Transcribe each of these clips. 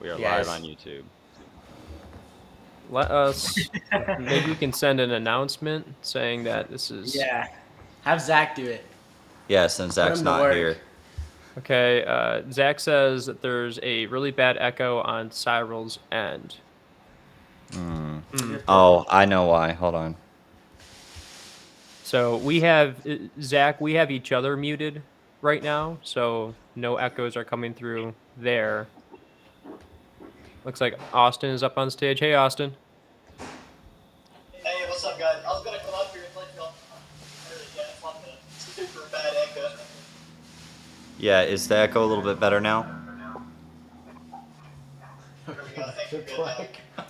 We are Yes. live on YouTube. Let us. Maybe we can send an announcement saying that this is. Yeah. Have Zach do it. Yeah, since Put Zach's him to not work. here. Okay. Zach says that there's a really bad echo on Cyril's end. Oh, I know why. Hold on. So we have Zach. We have each other muted right now, so no echoes are coming through there. Looks like Austin is up on stage. Hey, Austin. Hey, what's up, guys? I was gonna come up here and let y'all get it's like a super bad echo. Yeah, is the echo a little bit better now? There we go. I think we're good now.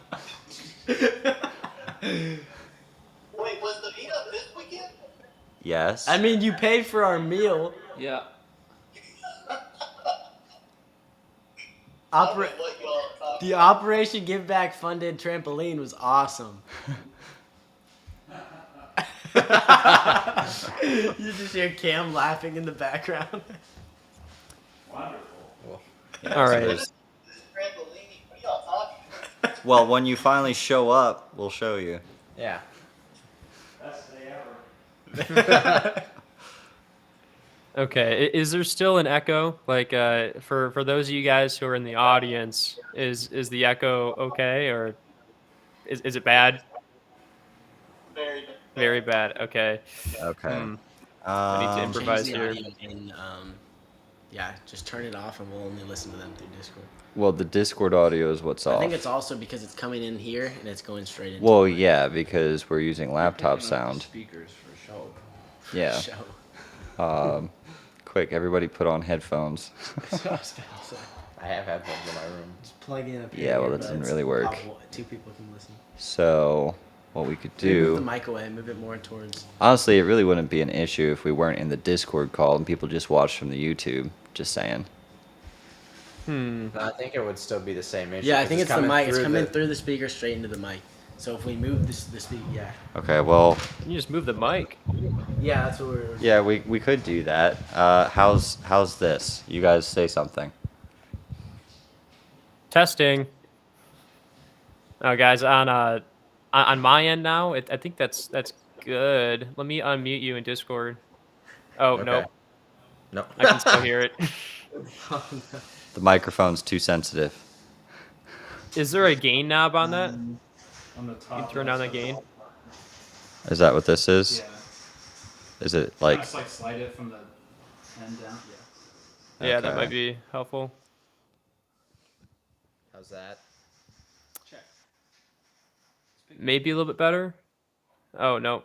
Wait, was the meetup this weekend? Yes. I mean, you paid for our meal. Yeah. I don't know what y'all are talking The Operation Give Back funded trampoline was awesome. You just hear Cam laughing in the background. Well, All right. This trampoline. What are y'all talking about? Well, when you finally show up, we'll show you. Yeah. Best day ever. Okay. Is there still an echo? Like, for those of you guys who are in the audience, is the echo okay, or is it bad? Very bad. Very bad. Okay. Okay. I need to Um, improvise Change the here. audio in, yeah, just turn it off and we'll only listen to them through Discord. well, the Discord audio is what's off. I think it's also because it's coming in here and it's going straight into Well, the yeah, because we're using laptop sound. Speakers for show. Yeah. show. Quick, everybody put on headphones. I have headphones in my room. Just plug in a pair Yeah, well, of that doesn't earbuds. really work. Two people can listen. So, what we could Maybe move the do... mic away, move it more towards. Honestly, it really wouldn't be an issue if we weren't in the Discord call and people just watched from the YouTube. Just saying. I think it would still be the same issue. Yeah, I 'cause think it's the coming mic. It's through coming the- through the speaker straight into the mic. So if we move the speaker, yeah. Okay, well, You just move the mic. Yeah, that's what we're. yeah, we could do that. How's this? You guys say something. Testing. Oh, guys, on my end now, I think that's good. Let me unmute you in Discord. Oh Okay. nope, No. I can still hear it. The microphone's too sensitive. Is there a gain knob on that? On the top. You can turn down the gain. Is that what this is? Yeah. Is it Just like... like slide it from the end down. Yeah. Yeah, that Okay. might be helpful. How's that? Check. Maybe a little bit better. Oh no.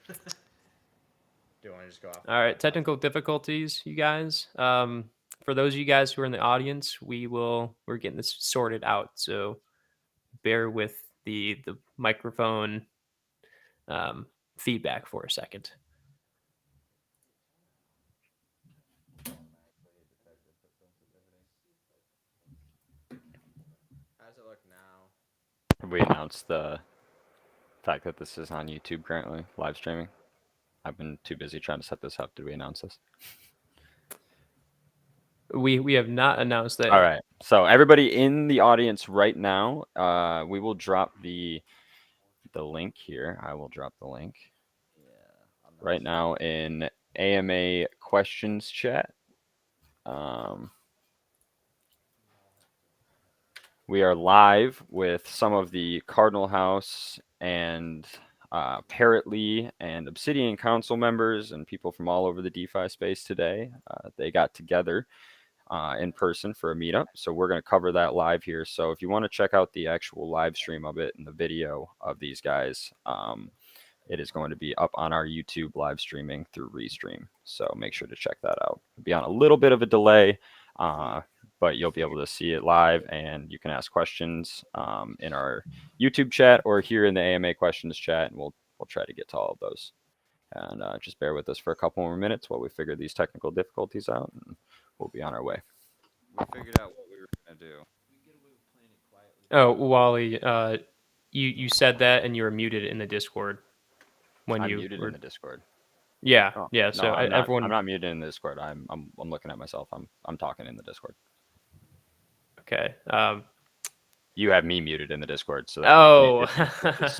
Do you want to just go off? All right, technical difficulties, you guys. For those of you guys who are in the audience, we're getting this sorted out. So bear with the microphone feedback for a second. How's it look now? Have we announced the fact that this is on YouTube currently, live streaming? I've been too busy trying to set this up. Did we announce this? We have not announced that. All right. So everybody in the audience right now, we will drop the link here. I will drop the link right now in AMA questions chat. We are live with some of the Cardinal House and Parrot Lee and Obsidian Council members and people from all over the DeFi space today. They got together in person for a meetup. So we're going to cover that live here. So if you want to check out the actual live stream of it and the video of these guys, it is going to be up on our YouTube live streaming through Restream. So make sure to check that out. It'll be on a little bit of a delay, but you'll be able to see it live and you can ask questions in our YouTube chat or here in the AMA questions chat, and we'll try to get to all of those. And just bear with us for a couple more minutes while we figure these technical difficulties out, and we'll be on our way. We figured out what we were going to do. Oh, Wally, you said that and you were muted in the Discord when I'm you muted were... in the Discord. Yeah, Oh, yeah. no, So I'm not, everyone. I'm not muted in the Discord. I'm looking at myself. I'm talking in the Discord. Okay. You have me muted in the Discord, so Oh,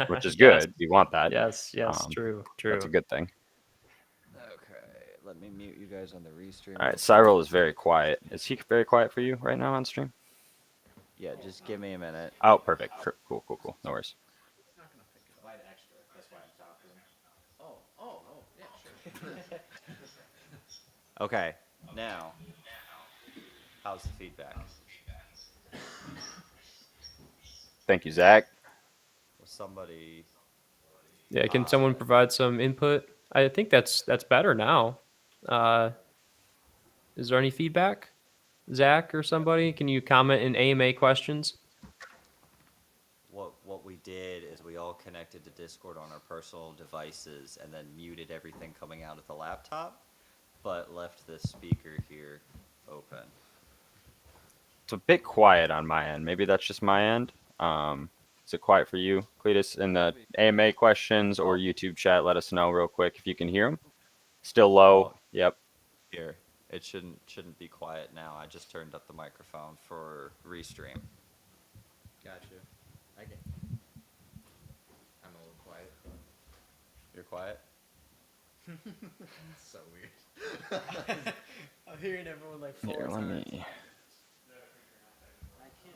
which is Yes. good. We want that. Yes. True. That's a good thing. Okay, let me mute you guys on the restream. All right, Cyril is very quiet. Is he very quiet for you right now on stream? Yeah, just give me a minute. Oh, perfect. Cool. No worries. Okay, now, how's the feedback? Thank you, Zach. Was somebody? Yeah. Can someone provide some input? I think that's better now. Is there any feedback? Zach or somebody? Can you comment in AMA questions? What we did is we all connected to Discord on our personal devices and then muted everything coming out of the laptop, but left the speaker here open. It's a bit quiet on my end. Maybe that's just my end. Is it quiet for you, Cletus? In the AMA questions or YouTube chat, let us know real quick if you can hear them. Still low. Yep. Here, it shouldn't be quiet now. I just turned up the microphone for restream. Gotcha. I can. I'm a little quiet. You're quiet? It's so weird. I'm hearing everyone like four Here, let times. me.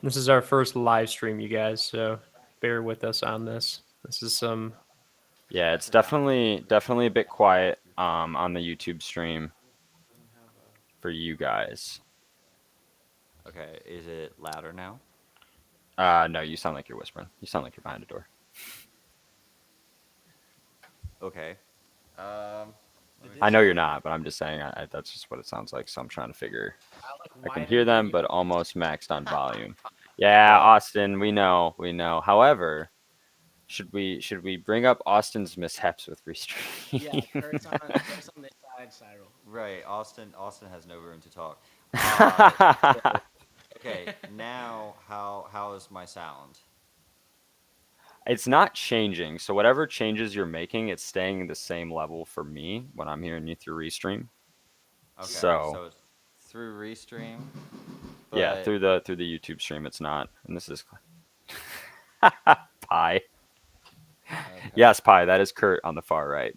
This is our first live stream, you guys, so bear with us on this. This is some. Yeah, it's definitely a bit quiet on the YouTube stream for you guys. Okay, is it louder now? No, you sound like you're whispering. You sound like you're behind a door. Okay. I know you're not, but I'm just saying that's just what it sounds like. So I'm trying to figure. I can hear them, but almost maxed on volume. Yeah, Austin, we know. However, should we bring up Austin's mishaps with Restream? Yeah, Kurt's on this side, Cyril. Right, Austin has no room to talk. Okay, now how is my sound? It's not changing. So whatever changes you're making, it's staying the same level for me when I'm hearing you through Restream. Okay, So it's through restream. yeah, but- through the YouTube stream, it's not. And this is Pi. Okay. Yes, Pi. That is Kurt on the far right.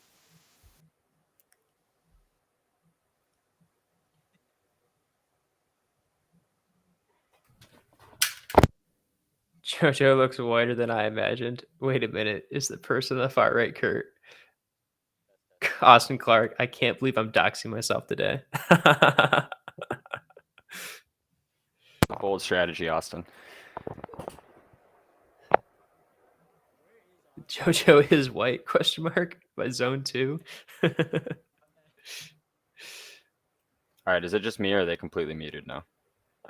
Jojo looks whiter than I imagined. Wait a minute. Is the person on the far right Kurt? Austin Clark. I can't believe I'm doxing myself today. Bold strategy, Austin. Jojo is white? Question mark by zone 2. All right, is it just me or are they completely muted now?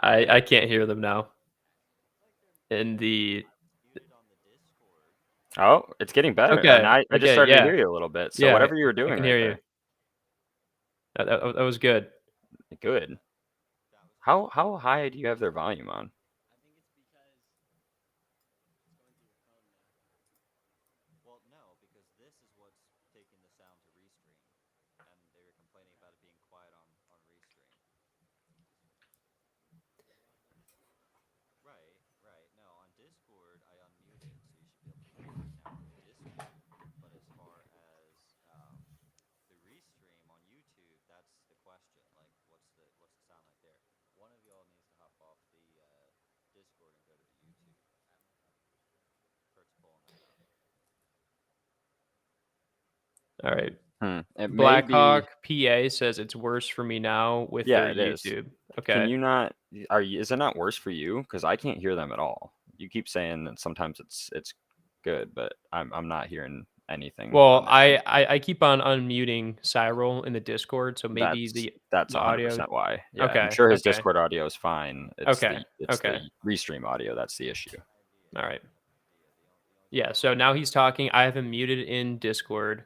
I can't hear them now. In the Oh, it's getting better. Okay, And I just okay, started yeah. to hear you a little bit. So Yeah, whatever you were I doing can right hear there. you. That was good. Good. How high do you have their volume on? Well, no, because this is what's taking the sound to restream, and they were complaining about it being quiet on restream. Right. No, on Discord I unmuted, so you should be able to hear me now from Discord. But as far as the restream on YouTube, that's the question. Like, what's the sound like there? One of y'all needs to hop off the Discord and go to the YouTube. Kurt's pulling that up. All right. It may be. Blackhawk PA says it's worse for me now with Yeah, their it is. YouTube. Okay. Can you not? Is it not worse for you? Because I can't hear them at all. You keep saying that sometimes it's good, but I'm not hearing anything. Well, on that end. I keep on unmuting Cyril in the Discord, so maybe that's the 100% audio. why. Yeah, Okay, I'm sure his okay. Discord audio is fine. It's Okay, the okay. restream audio that's the issue. All right. Yeah, so now he's talking. I have him muted in Discord.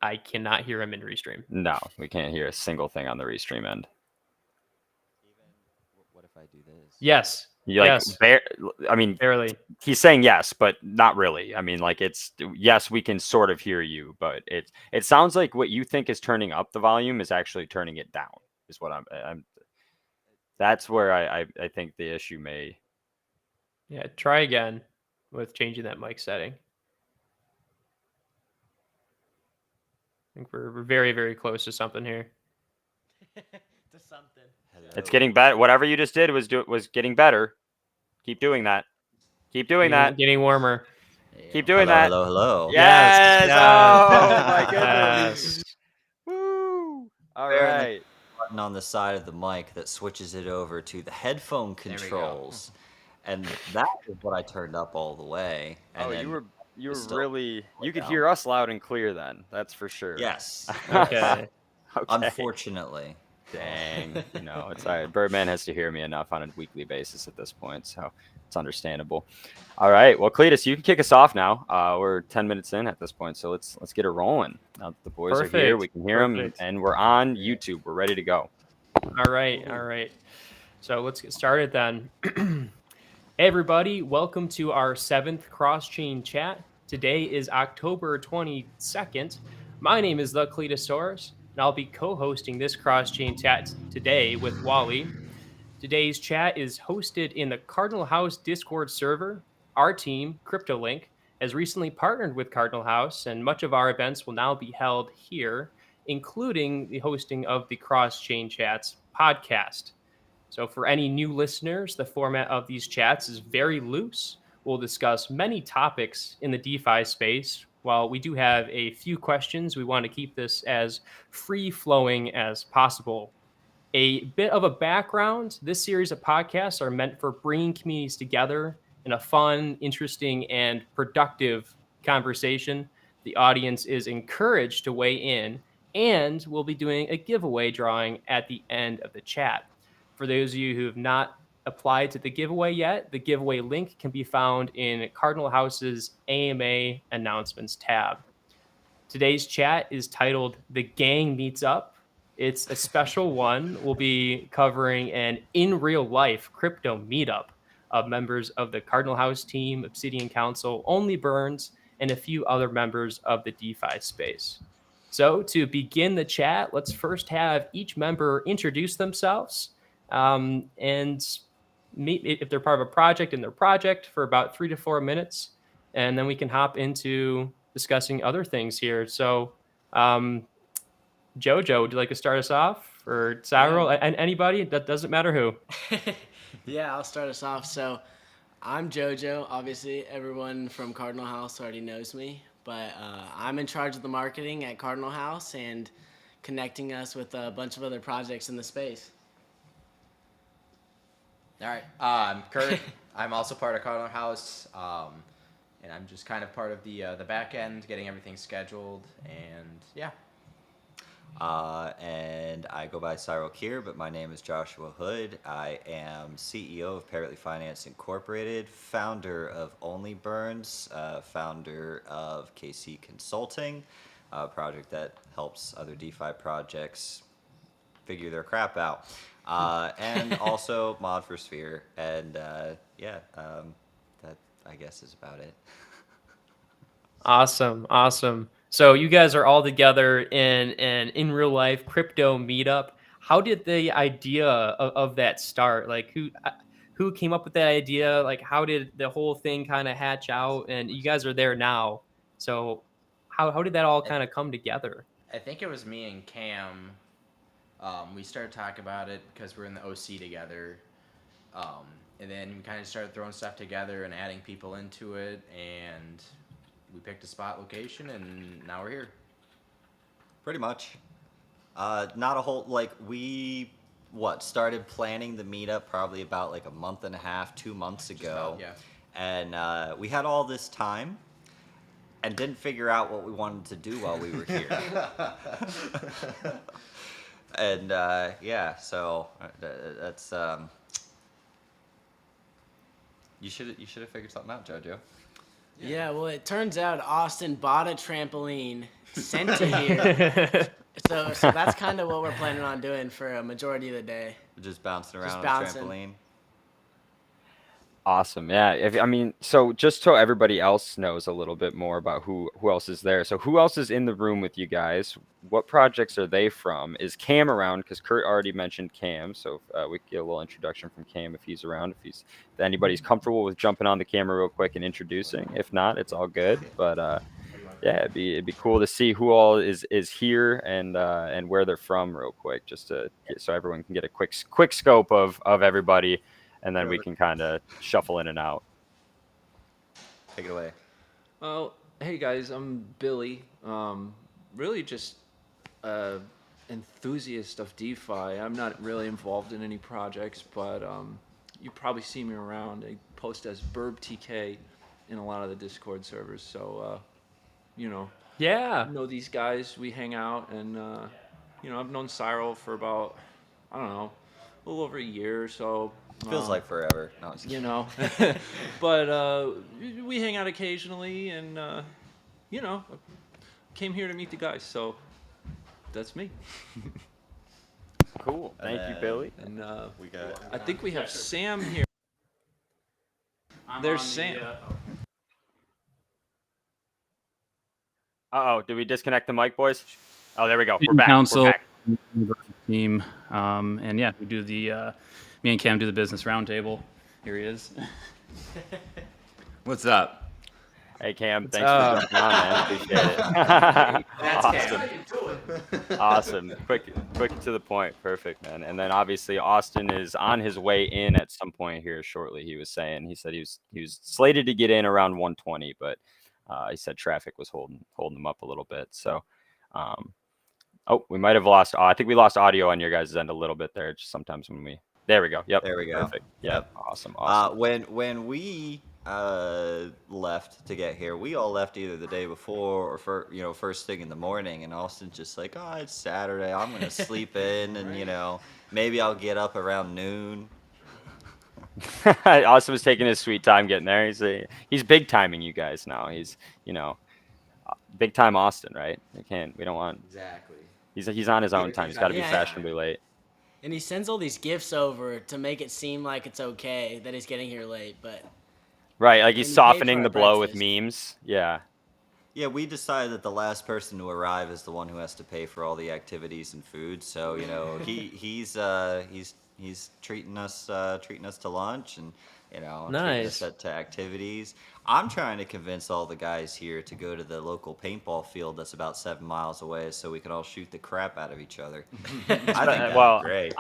I cannot hear him in Restream. No, we can't hear a single thing on the restream end. What if I do this? Yes. You like Yes. I mean, Barely. he's saying yes, but not really. I mean, like it's yes, we can sort of hear you, but it sounds like what you think is turning up the volume is actually turning it down. Is what I'm That's where I think the issue may. Yeah, try again with changing that mic setting. I think we're very, very close to something here. To something. It's getting better. Whatever you just did was getting better. Keep doing that. Keep doing that. Getting warmer. Keep doing that. Hello. Yes. Yes. Oh my goodness. Yes. Woo. All Fair enough. right. Button on the side of the mic that switches it over to the headphone we go. controls, and that is what I turned up all the way. And Oh, then you were it's still really. You could down. hear us loud and clear then. That's for sure. Yes. Okay. Okay. Unfortunately. Dang. It's all right. Birdman has to hear me enough on a weekly basis at this point, so it's understandable. All right. Well, Cletus, you can kick us off now. We're 10 minutes in at this point, so let's get it rolling. Now that the boys are here, we can hear them, and we're on YouTube. We're ready to go. All right. So let's get started then. Hey everybody, welcome to our 7th cross-chain chat. Today is October 22nd. My name is the Cletosaurus, and I'll be co-hosting this cross-chain chat today with Wally. Today's chat is hosted in the Cardinal House Discord server. Our team, CryptoLink, has recently partnered with Cardinal House, and much of our events will now be held here, including the hosting of the Cross-Chain Chats podcast. So for any new listeners, the format of these chats is very loose. We'll discuss many topics in the DeFi space. While we do have a few questions, we want to keep this as free-flowing as possible. A bit of a background, this series of podcasts are meant for bringing communities together in a fun, interesting, and productive conversation. The audience is encouraged to weigh in, and we'll be doing a giveaway drawing at the end of the chat. For those of you who have not applied to the giveaway yet, the giveaway link can be found in Cardinal House's AMA announcements tab. Today's chat is titled The Gang Meets Up. It's a special one. We'll be covering an in real life crypto meetup of members of the Cardinal House team, Obsidian Council, Only Burns, and a few other members of the DeFi space. So to begin the chat, let's first have each member introduce themselves and meet if they're part of a project in their project for about 3 to 4 minutes. And then we can hop into discussing other things here. So Jojo, would you like to start us off? Or Cyril, and anybody? That doesn't matter who. Yeah, I'll start us off. So I'm Jojo. Obviously, everyone from Cardinal House already knows me. But I'm in charge of the marketing at Cardinal House and connecting us with a bunch of other projects in the space. All right. I'm Kurt. I'm also part of Cardinal House, and I'm just kind of part of the back end, getting everything scheduled, and yeah. And I go by Cyril Kier, but my name is Joshua Hood. I am CEO of Apparently Finance Incorporated, founder of Only Burns, founder of KC Consulting, a project that helps other DeFi projects figure their crap out. And also Mod for Sphere. And that I guess is about it. Awesome. So you guys are all together in an in real life crypto meetup. How did the idea of that start? Like who came up with that idea? Like how did the whole thing kind of hatch out? And you guys are there now. So how did that all kind of come together? I think it was me and Cam. We started talking about it because we're in the OC together. And then we kind of started throwing stuff together and adding people into it, and we picked a spot location, and now we're here. Pretty much. Not a whole, we started planning the meetup probably about like a month and a half, 2 months ago. Yeah. And we had all this time and didn't figure out what we wanted to do while we were here. And so that's you should have figured something out, Jojo. Yeah, well, it turns out Austin bought a trampoline, sent it here. So that's kind of what we're planning on doing for a majority of the day. Just bouncing around Just bouncing. on the trampoline. Awesome. Yeah. So just so everybody else knows a little bit more about who else is there. So who else is in the room with you guys? What projects are they from? Is Cam around? Because Kurt already mentioned Cam. So we could get a little introduction from Cam if he's around. If anybody's comfortable with jumping on the camera real quick and introducing. If not, it's all good. But yeah, it'd be cool to see who all is here and where they're from real quick, just so everyone can get a quick scope of everybody. And then we can kind of shuffle in and out. Take it away. Well, hey guys, I'm Billy. Really just enthusiast of DeFi. I'm not really involved in any projects, but you probably see me around. I post as BurbTK in a lot of the Discord servers. So, Yeah. I know these guys. We hang out, and I've known Cyril for about, I don't know, a little over a year or so. Feels like forever. No, it's But we hang out occasionally, and came here to meet the guys. So that's me. Cool. Thank you, Billy. And we got. I think we have Sam here. There's Sam. Uh-oh, did we disconnect the mic, boys? Oh, there we go. We're back. Council We're back. team, and yeah, we do the me and Cam do the business roundtable. Here he is. What's up? Hey, Cam. Thanks for jumping on, man. Appreciate it. That's Awesome. Quick to the point. Perfect, man. And then obviously Austin is on his way in at some point here shortly. He said he was slated to get in around 1:20, but he said traffic was holding him up a little bit. So, we might have lost. I think we lost audio on your guys' end a little bit there. Just sometimes when we. There we go. Yep. There we go. Perfect. Yep. Awesome. When we left to get here, we all left either the day before or first thing in the morning, and Austin's just like, oh, it's Saturday, I'm gonna sleep in, and maybe I'll get up around noon. Austin was taking his sweet time getting there. He's big timing you guys now. He's big time Austin, right? We don't want. Exactly. He's on his own time. He's got to be fashionably late. And he sends all these gifts over to make it seem like it's okay that he's getting here late, but right, like he's softening the blow breakfast. with memes. Yeah. Yeah, we decided that the last person to arrive is the one who has to pay for all the activities and food. So he's treating us to lunch and treating Nice. us to activities. I'm trying to convince all the guys here to go to the local paintball field that's about 7 miles away, so we can all shoot the crap out of each other. I think that'd be great.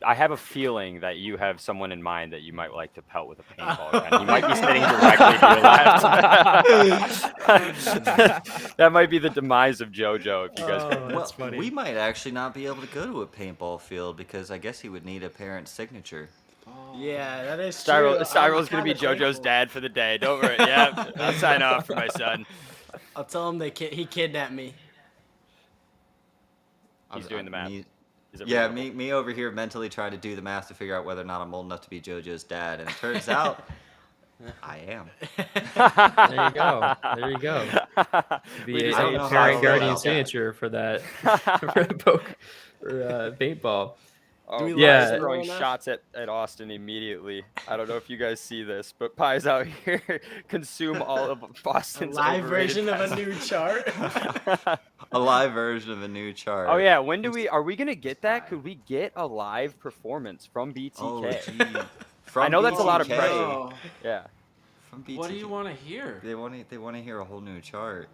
I have a feeling that you have someone in mind that you might like to pelt with a paintball gun. He might be sitting directly to your left. That might be the demise of JoJo if you guys. That's funny. We might actually not be able to go to a paintball field because I guess he would need a parent's signature. yeah, that is true. Cyril's going to be JoJo's dad for the day. Don't worry. Yeah, I'll sign off for my son. I'll tell him he kidnapped me. He's doing the math. Yeah, me over here mentally trying to do the math to figure out whether or not I'm old enough to be JoJo's dad, and it turns out I am. There you go. Be just don't a know parent how guardian about that. signature for that for paintball. Oh, Yeah. Pie's throwing shots at Austin immediately. I don't know if you guys see this, but Pie's out here consume all of Boston's Live overrated version of a passes. new chart. A live version of a new chart. Oh yeah, are we gonna get that? Could we get a live performance from BTK? Oh, gee. From I know that's a lot of BTK. pressure. Oh. Yeah. From BTK. What do you want to hear? They want to hear a whole new chart.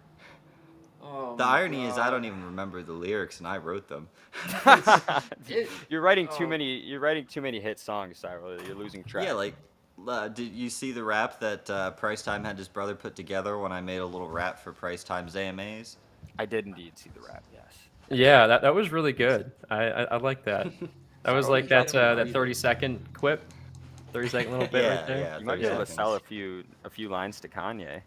Oh, The my irony is I God. don't even remember the lyrics, and I wrote them. You're writing too many. You're writing too many hit songs, Cyril. You're losing track. Yeah, like, did you see the rap that Price Time had his brother put together when I made a little rap for Price Time's AMAs? I did indeed see the rap. Yes. Yeah, that was really good. I like that. That was like that 30-second quip, 30-second little bit right there. Yeah, You might be 30 able to seconds. sell a few lines to Kanye.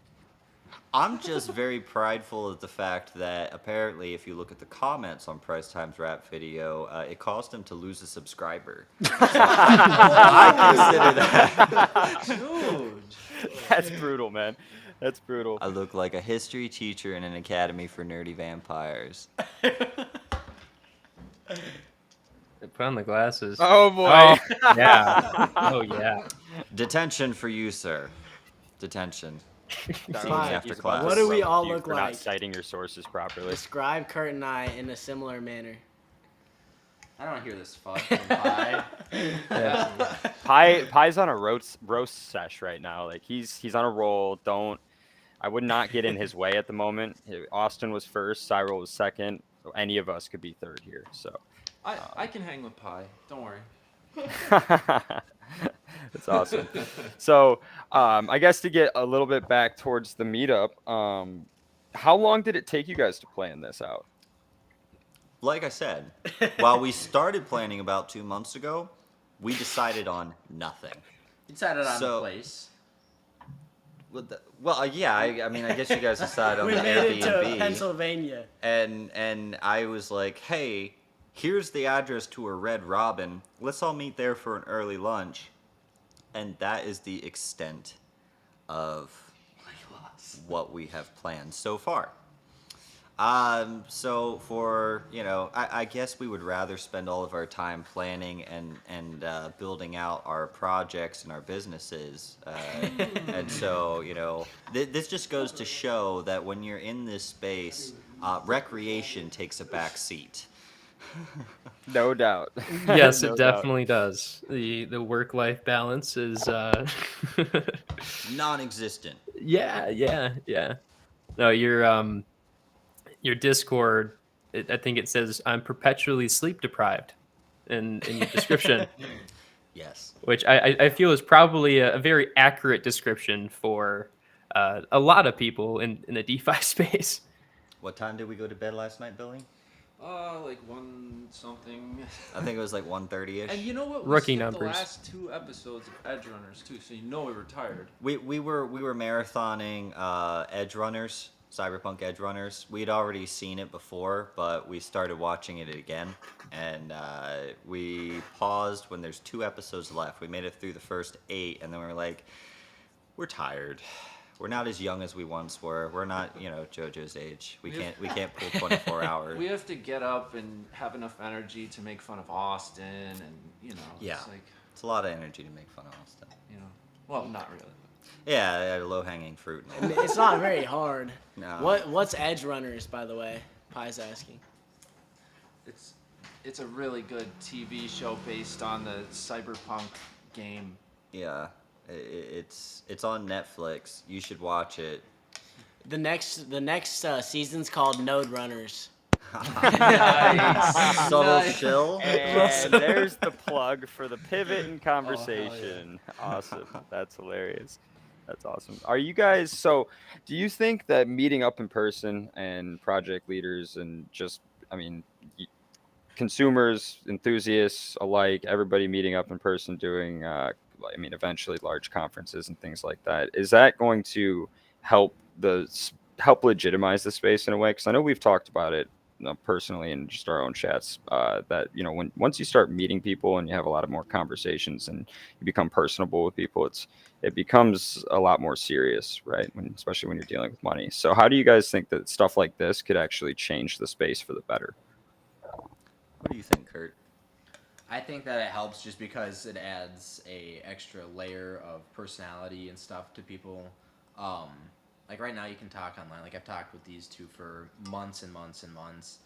I'm just very prideful of the fact that apparently, if you look at the comments on Price Time's rap video, it caused him to lose a subscriber. So I consider that. Dude. That's brutal, man. That's brutal. I look like a history teacher in an academy for nerdy vampires. Put on the glasses. Oh boy. Oh, yeah. Oh yeah. Detention for you, sir. Detention. Sounds Evening Fine. after he's about to What do we roast all you look for like? not citing your sources properly. Describe Kurt and I in a similar manner. I don't hear this fuck from Pi. Pie's on a roast sesh right now. Like he's on a roll. I would not get in his way at the moment. Austin was first, Cyril was second. So any of us could be third here. So I can hang with Pi. Don't worry. that's awesome. So I guess to get a little bit back towards the meetup, how long did it take you guys to plan this out? Like I said, while we started planning about 2 months ago, we decided on nothing. You decided on the So- place. Well, yeah. I mean, I guess you guys decided on We the made it to Airbnb. Pennsylvania. And I was like, hey, here's the address to a Red Robin. Let's all meet there for an early lunch. And that is the extent of what we have planned so far. So for, I guess we would rather spend all of our time planning and building out our projects and our businesses. And so, this just goes to show that when you're in this space, recreation takes a back seat. No doubt. Yes, No it doubt. definitely does. The work-life balance is Non-existent. yeah. No, your Discord, I think it says I'm perpetually sleep deprived in your description, Yes. which I feel is probably a very accurate description for a lot of people in the DeFi space. What time did we go to bed last night, Billy? Like 1 something. I think it was like 1:30ish. And you know what? We Rookie skipped numbers. the last 2 episodes of Edge Runners too, so you know we were tired. We were marathoning Edge Runners, Cyberpunk Edge Runners. We'd already seen it before, but we started watching it again, and we paused when there's 2 episodes left. We made it through the first 8, and then we were like, we're tired. We're not as young as we once were. We're not, JoJo's age. We can't pull 24 hours. We have to get up and have enough energy to make fun of Austin, and Yeah. it's like, It's a lot of energy to make fun of Austin. well, not really. Yeah, low-hanging fruit. It's not very hard. No. What's Edge Runners, by the way? Pi's asking. It's a really good TV show based on the Cyberpunk game. Yeah, it's on Netflix. You should watch it. The next season's called Node Runners. Subtle chill. And there's the plug for the pivot and conversation. Awesome. That's hilarious. That's awesome. Are you guys, so do you think that meeting up in person and project leaders and just, consumers, enthusiasts alike, everybody meeting up in person doing, eventually large conferences and things like that, is that going to help legitimize the space in a way? Because I know we've talked about it personally in just our own chats, that once you start meeting people and you have a lot of more conversations and you become personable with people, it becomes a lot more serious, right? Especially when you're dealing with money. So how do you guys think that stuff like this could actually change the space for the better? What do you think, Kurt? I think that it helps just because it adds a extra layer of personality and stuff to people. Like right now you can talk online. Like I've talked with these two for months and months and months.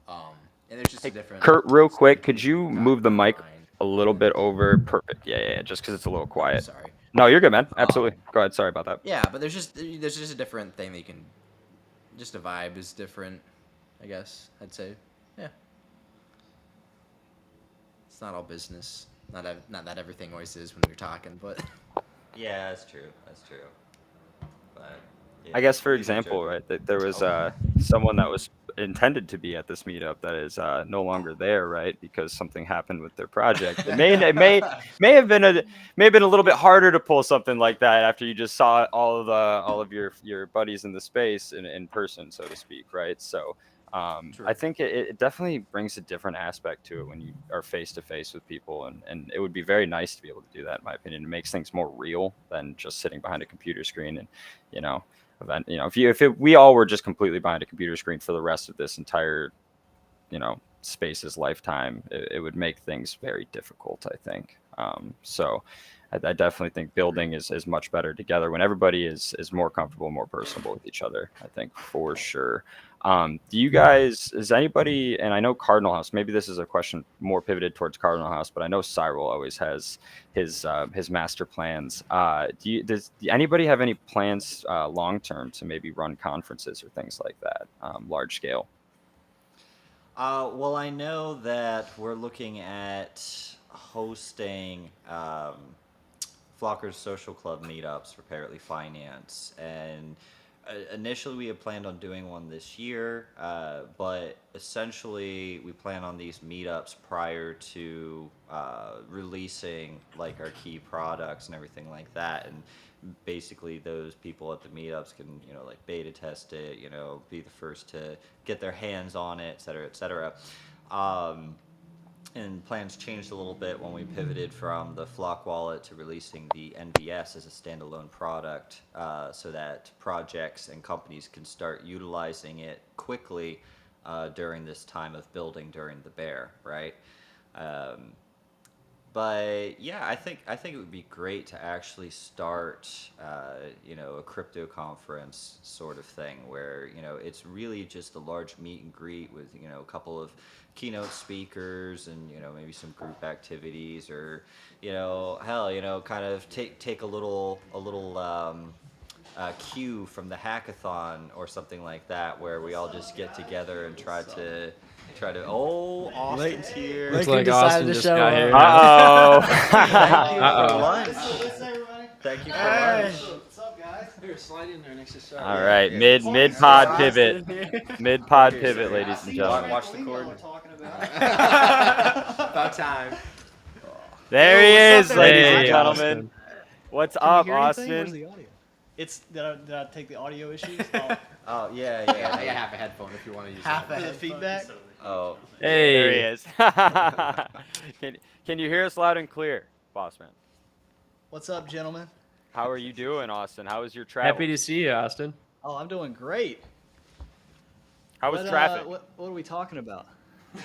And there's just a different... Kurt, real quick, could you move the mic online. a little bit over? Perfect. Yeah. Just because it's a little quiet. Sorry. No, you're good, man. Absolutely. Go ahead. Sorry about that. Yeah, but there's just a different thing that you can... Just a vibe is different, I guess, I'd say. Yeah. It's not all business. Not that everything always is when we're talking, but... Yeah, that's true. But I guess, for you can example, joke. right, that there was someone that was intended to be at this meetup that is no longer there, right, because something happened with their project. It may have been a little bit harder to pull something like that after you just saw all of your buddies in the space in person, so to speak, right? So I think it definitely brings a different aspect to it when you are face to face with people, and it would be very nice to be able to do that, in my opinion. It makes things more real than just sitting behind a computer screen and if we all were just completely behind a computer screen for the rest of this entire space's lifetime, it would make things very difficult, I think. So I definitely think building is much better together when everybody is more comfortable, more personable with each other. I think for sure. Do you guys, is anybody, and I know Cardinal House, maybe this is a question more pivoted towards Cardinal House, but I know Cyril always has his master plans. Does anybody have any plans long term to maybe run conferences or things like that, large scale? Well, I know that we're looking at hosting Flocker's Social Club meetups for Parrotly Finance, and initially we had planned on doing one this year, but essentially we plan on these meetups prior to releasing like our key products and everything like that, and basically those people at the meetups can like beta test it, be the first to get their hands on it, et cetera, et cetera. And plans changed a little bit when we pivoted from the Flock wallet to releasing the NBS as a standalone product, so that projects and companies can start utilizing it quickly during this time of building during the bear, right? But yeah, I think it would be great to actually start, a crypto conference sort of thing where it's really just a large meet and greet with a couple of keynote speakers and maybe some group activities, or hell, kind of take a little cue from the hackathon or something like that, where we all just get together and try to. Oh, Austin's here. Looks Lincoln like decided Austin to just show got up. here. Uh-oh. Thank you Uh-oh. for lunch. everybody. Thank you for Hey. lunch. What's up, guys? Here, slide in there next to Sarah. All right, Yeah. mid pod pivot, mid pod pivot, ladies and See gentlemen. Watch the trampoline y'all cord. are talking about. About time. There he is, what's up, ladies Hey, and gentlemen. Austin. What's Can you up, hear anything? Where's Austin? the audio? It's did I take the audio issues? Oh, Oh yeah. Yeah, I have a headphone if you want to use Half it. a the headphone. feedback. Oh. There he Hey. is. Can you hear us loud and clear, boss man? What's up, gentlemen? How are you doing, Austin? How was your travel? Happy to see you, Austin. Oh, I'm doing great. How was What, traffic? what are we talking about?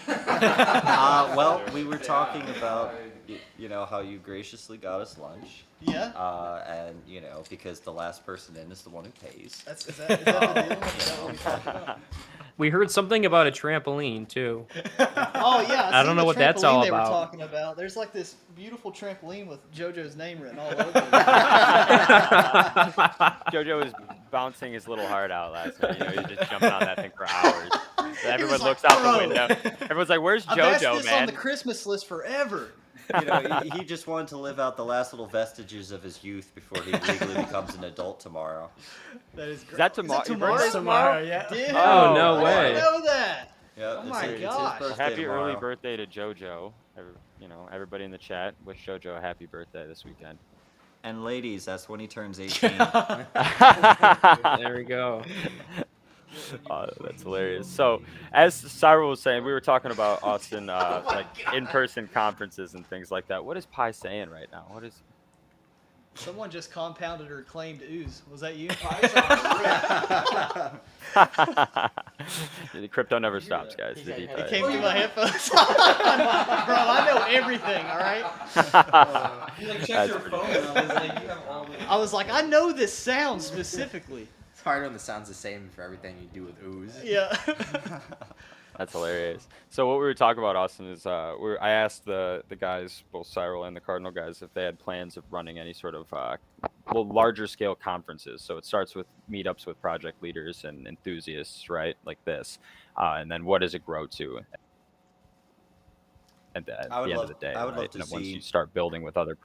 Well, we were talking about how you graciously got us lunch, Yeah. and because the last person in is the one who pays. Is that the deal? Is that what we talked about? We heard something about a trampoline too. Oh yeah. I don't know what that's all They were about. talking about. There's like this beautiful trampoline with JoJo's name written all over it. JoJo was bouncing his little heart out last night. He was just jumping on that thing for hours. So everyone like, looks out "Bro." the window. Everyone's like, "Where's I've asked JoJo, this man?" on the Christmas list forever. He just wanted to live out the last little vestiges of his youth before he legally becomes an adult tomorrow. That is great. Is that tomorrow? Is Your that tomorrow? birthday Tomorrow, yeah. Dude, Oh, no I way. didn't know that. Yeah, Oh my it's gosh. his birthday Happy early tomorrow. birthday to JoJo. Everybody in the chat, wish JoJo a happy birthday this weekend. And ladies, that's when he turns 18. There we go. Oh, that's hilarious. So, as Cyril was saying, we were talking about Austin, like in-person conferences and things like that. What is Pi saying right now? What is? Someone just compounded or claimed ooze. Was that you? The crypto never stops, guys. The It DeFi. came through my headphones. Bro, I know everything, all right? That's pretty I was like, I know this sound specifically. It's hard when the sound's the same for everything you do with ooze. Yeah. That's hilarious. So what we were talking about, Austin, is I asked the guys, both Cyril and the Cardinal guys, if they had plans of running any sort of larger scale conferences. So it starts with meetups with project leaders and enthusiasts, right, like this, and then what does it grow to at the end of the day? I would love right? to And once see- you start building with other.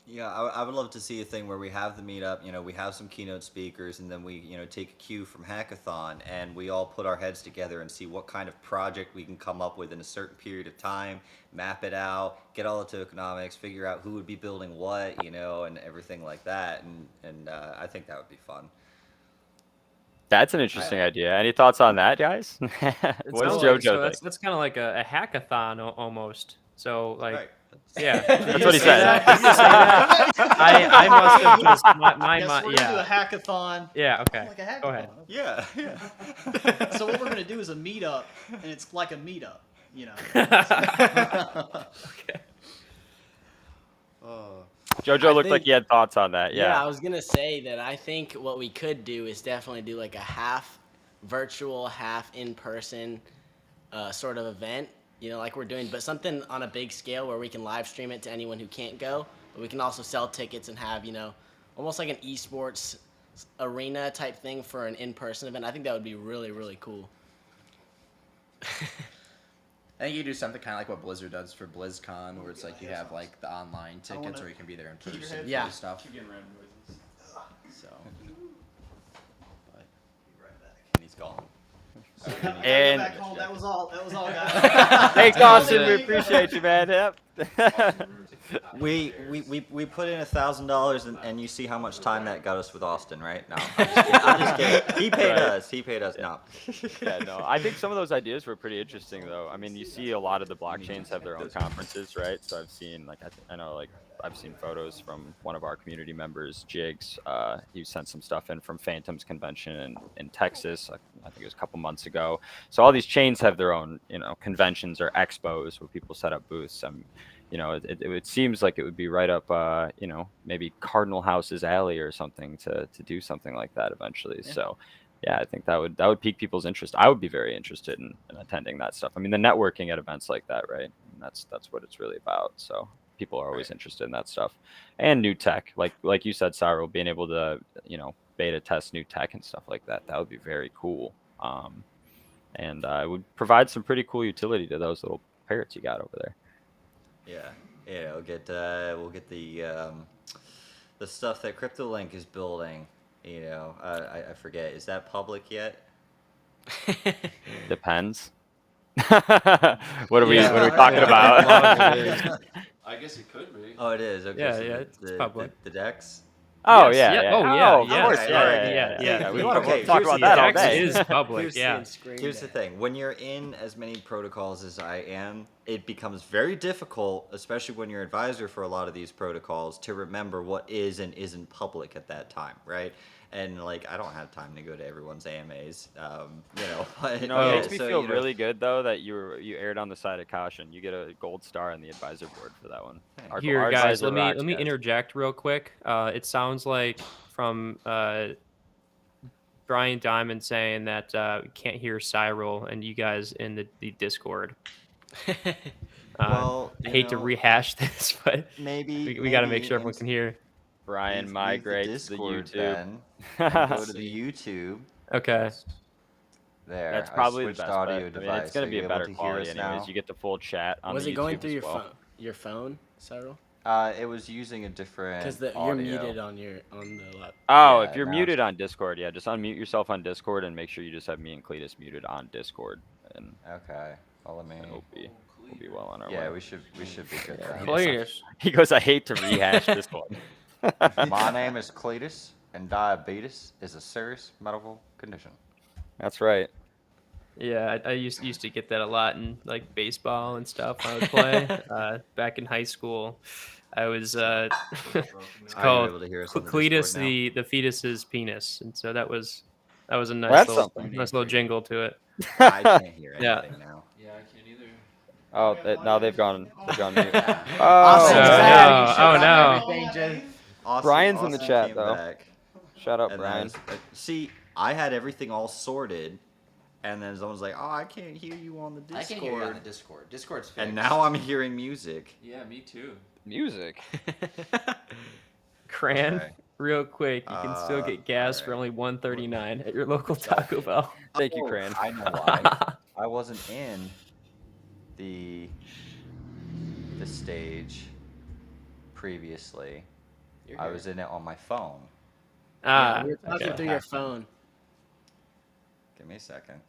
Yeah, I would love to see a thing where we have the meetup, we have some keynote speakers, and then we, take a cue from Hackathon, and we all put our heads together and see what kind of project we can come up with in a certain period of time, map it out, get all the tokenomics, figure out who would be building what, and everything like that, and I think that would be fun. That's an interesting idea. Any thoughts on that, guys? What does JoJo think? That's kind of like a hackathon almost. So like. Right. Yeah, That's what he said. I must have just my Yes, we're going to do a yeah. hackathon. Yeah, okay. Like a hackathon. Go ahead. Yeah. So what we're going to do is a meetup, and it's like a meetup, Okay. Jojo I looked like think- he had thoughts on that. Yeah, Yeah. I was gonna say that I think what we could do is definitely do like a half virtual, half in person sort of event. You know, like we're doing, but something on a big scale where we can live stream it to anyone who can't go. But we can also sell tickets and have, you know, almost like an esports arena type thing for an in-person event. I think that would be really, really cool. I think you do something kind of like what Blizzard does for BlizzCon, where it's like you have like the online tickets, or you can be there in person for Yeah. the stuff. So, but And he's gone. And Back home. That was all. That was all, guys. thanks, Austin. We appreciate you, man. Yep. We put in $1,000 and you see how much time that got us with Austin, right? No, I'm just kidding. He paid Right. us. He paid us. No. Yeah, no. I think some of those ideas were pretty interesting, though. I mean, you see a lot of the blockchains have their own conferences, right? So I've seen, like, I know, like, I've seen photos from one of our community members, Jigs. He sent some stuff in from Phantom's convention in Texas. I think it was a couple months ago. So all these chains have their own, you know, conventions or expos where people set up booths. You know, it seems like it would be right up, you know, maybe Cardinal House's alley or something to do something like that eventually. Yeah. So, yeah, I think that would pique people's interest. I would be very interested in attending that stuff. I mean, the networking at events like that, right? And that's what it's really about. So people are always interested in that stuff, and new tech, like you said, Cyril, being able to, you know, beta test new tech and stuff like that. That would be very cool. And it would provide some pretty cool utility to those little parrots you got over there. Yeah. We'll get the stuff that CryptoLink is building. You know, I forget. Is that public yet? Depends. What are we talking about? I guess it could be. Oh, it is. Okay. Yeah, so yeah, the, it's the, public. The decks. Oh Yes, yeah, yeah. yeah. Oh, yeah, of yeah. course, Okay, yeah, alright, yeah. We Okay, can talk here's about that all Dex day. is public, yeah. Here's the thing. When you're in as many protocols as I am, it becomes very difficult, especially when you're advisor for a lot of these protocols, to remember what is and isn't public at that time, right? And like, I don't have time to go to everyone's AMAs, you know. But, You know, it Oh. makes me so, feel you know, really good though that you erred on the side of caution. You get a gold star on the advisor board for that one. Our Here, guys, advisor let rocks, me guys. interject real quick. It sounds like from Brian Diamond saying that we can't hear Cyril and you guys in the Discord. Well, I you hate to know, rehash this, but maybe we got to make maybe sure everyone can hear. Brian leave migrates to the Discord YouTube. then, and go to the YouTube. Okay. There. That's I probably the switched best audio bet. I mean, device. it's going Are to be you a able better to hear quality us anyways. now? You get the full chat on Was the it going YouTube through as well. your phone, Cyril? It was using a different Because you're audio. muted on the laptop. Oh, Yeah, if you're now muted it's- on Discord, yeah, just unmute yourself on Discord and make sure you just have me and Cletus muted on Discord, and Okay. Well, let me. we'll be well on our Yeah, way. we should be good. then. Cletus. He goes, I hate to rehash this one. My name is Cletus, and diabetes is a serious medical condition. That's right. Yeah, I used to get that a lot in like baseball and stuff when I would play. Back in high school, I was it's Are you called able to hear us on the Cletus Discord now? the fetus's penis, and so that was a nice That's little something. nice little jingle to it. I can't hear Yeah. anything now. Yeah, I can't either. Oh, now they've gone mute. Awesome. Oh, no. Oh, no. Everything, Jay. Brian's in the chat, came though. back, shut up, and Brian. see, I had everything all sorted, and then someone's like, "Oh, I can't hear you on the Discord." I can hear you on the Discord. Discord's fixed. And now I'm hearing music. Yeah, me too. Music. Cran, Okay. real quick, you can still get gas for only $1.39 at your local Taco Bell. Thank you, Oh, Cran. I know why. I wasn't in the stage previously. You're I here. was in it on my phone. Ah, We're talking okay. through your phone. Give me a second.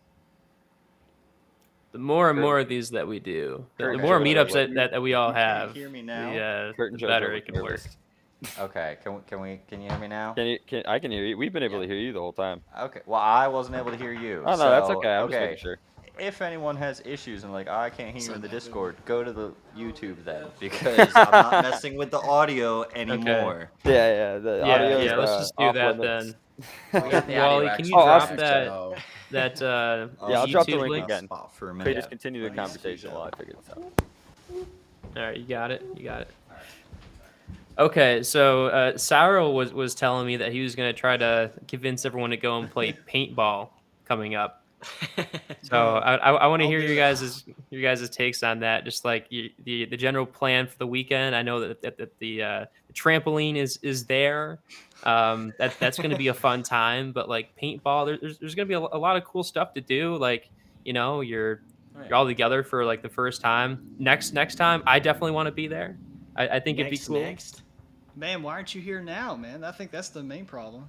The more and more of these that we do, the Kurt more and meetups Jojo, that we all you can't have, hear me now? Kurt and the Jojo better look it can work. nervous. Okay, can you hear me now? I can hear you. We've been able to hear you the whole time. Okay, well I wasn't able to hear you. Oh no, that's so, okay. I'm just making sure. If anyone has issues and like, oh, I can't hear you in the Discord, go to the YouTube then, because I'm not messing with the audio anymore. Yeah. The audio Yeah, is, let's just do off that limits. then. We got the Wally, audio can you Oh, drop awesome. that so- that Yeah, I'll drop the YouTube link link? again. Spot for a Okay, minute. just continue the conversation while I figure this out. All right, you got it. Okay, so Cyril was telling me that he was going to try to convince everyone to go and play paintball coming up. So I want to I'll hear do your it. guys' takes on that. Just like the general plan for the weekend. I know that the trampoline is there. That's going to be a fun time. But like paintball, there's going to be a lot of cool stuff to do. Like you're Oh, yeah. all together for like the first time. Next time, I definitely want to be there. I think it'd be cool. Next. Man, why aren't you here now, man? I think that's the main problem.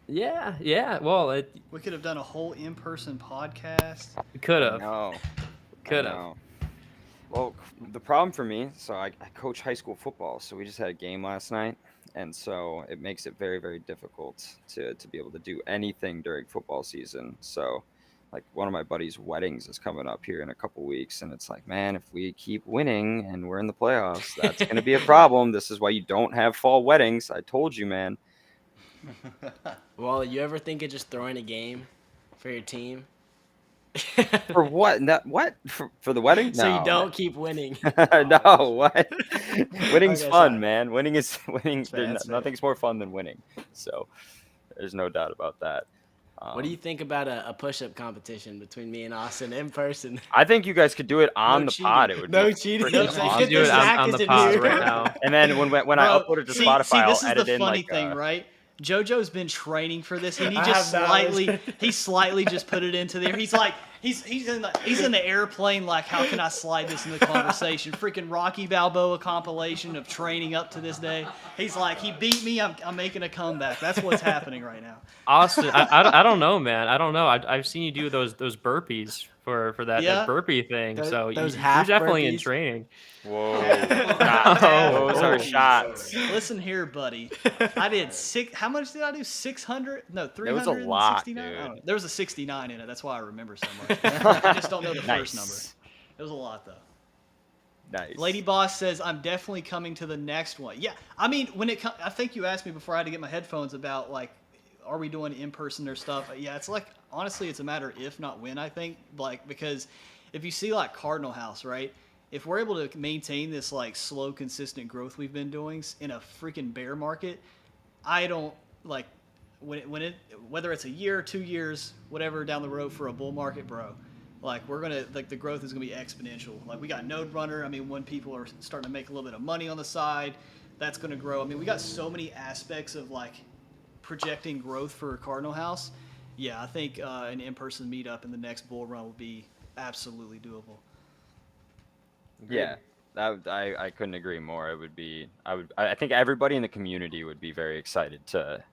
Yeah. Well, We could have done a whole in-person podcast. could I have. know. Could I have. know. Well, the problem for me, so I coach high school football, so we just had a game last night, and so it makes it very, very difficult to be able to do anything during football season. So, like one of my buddies' weddings is coming up here in a couple weeks, and it's like, man, if we keep winning and we're in the playoffs, that's going to be a problem. This is why you don't have fall weddings. I told you, man. Well, you ever think of just throwing a game for your team? For what? What? For the wedding? So you No, don't keep winning. no, what? Winning's Okay, fun, sorry. man. Winning. That's fair, that's fair. Nothing's more fun than winning. So there's no doubt about that. What do you think about a push-up competition between me and Austin in person? I think you guys could do it on No the cheating. pod. It would No be cheating. freaking No awesome. I'll Get do it Zach on the is in pod here. right now. And then when I Bro, upload it to see, Spotify, this I'll is edit the in funny like thing, right? JoJo's been training for this, and he I just have not. slightly just put it into there. He's like, he's in the airplane, like, how can I slide this in the conversation? Freaking Rocky Balboa compilation of training up to this day. He's like, he beat me, I'm making a comeback. That's what's happening right now. Austin, I don't know, man. I don't know. I've seen you do those burpees for that, Yeah. that burpee thing. Those- So those you're half definitely in burpees? training. whoa, Oh. those are shots. Listen here, buddy. I did how much did I do? 600? No, There was 369. a lot, I don't know. dude. There was a 69 in it. That's why I remember so much. I just don't know the first number. Nice. It was a lot, though. Nice. Lady Boss says, I'm definitely coming to the next one. Yeah, I mean, I think you asked me before I had to get my headphones about, like, are we doing in-person or stuff? Yeah, it's like, honestly, it's a matter if, not when, I think. Like, because if you see, like, Cardinal House, right? If we're able to maintain this, like, slow, consistent growth we've been doing in a freaking bear market, I don't, like, whether it's a year, 2 years, whatever down the road for a bull market, bro, like, we're going to, like, the growth is going to be exponential. Like, we got Node Runner. I mean, when people are starting to make a little bit of money on the side, that's going to grow. I mean, we got so many aspects of, like, projecting growth for Cardinal House. Yeah, I think an in-person meetup in the next bull run will be absolutely doable. Yeah, I couldn't agree more. It would be I think everybody in the community would be very excited to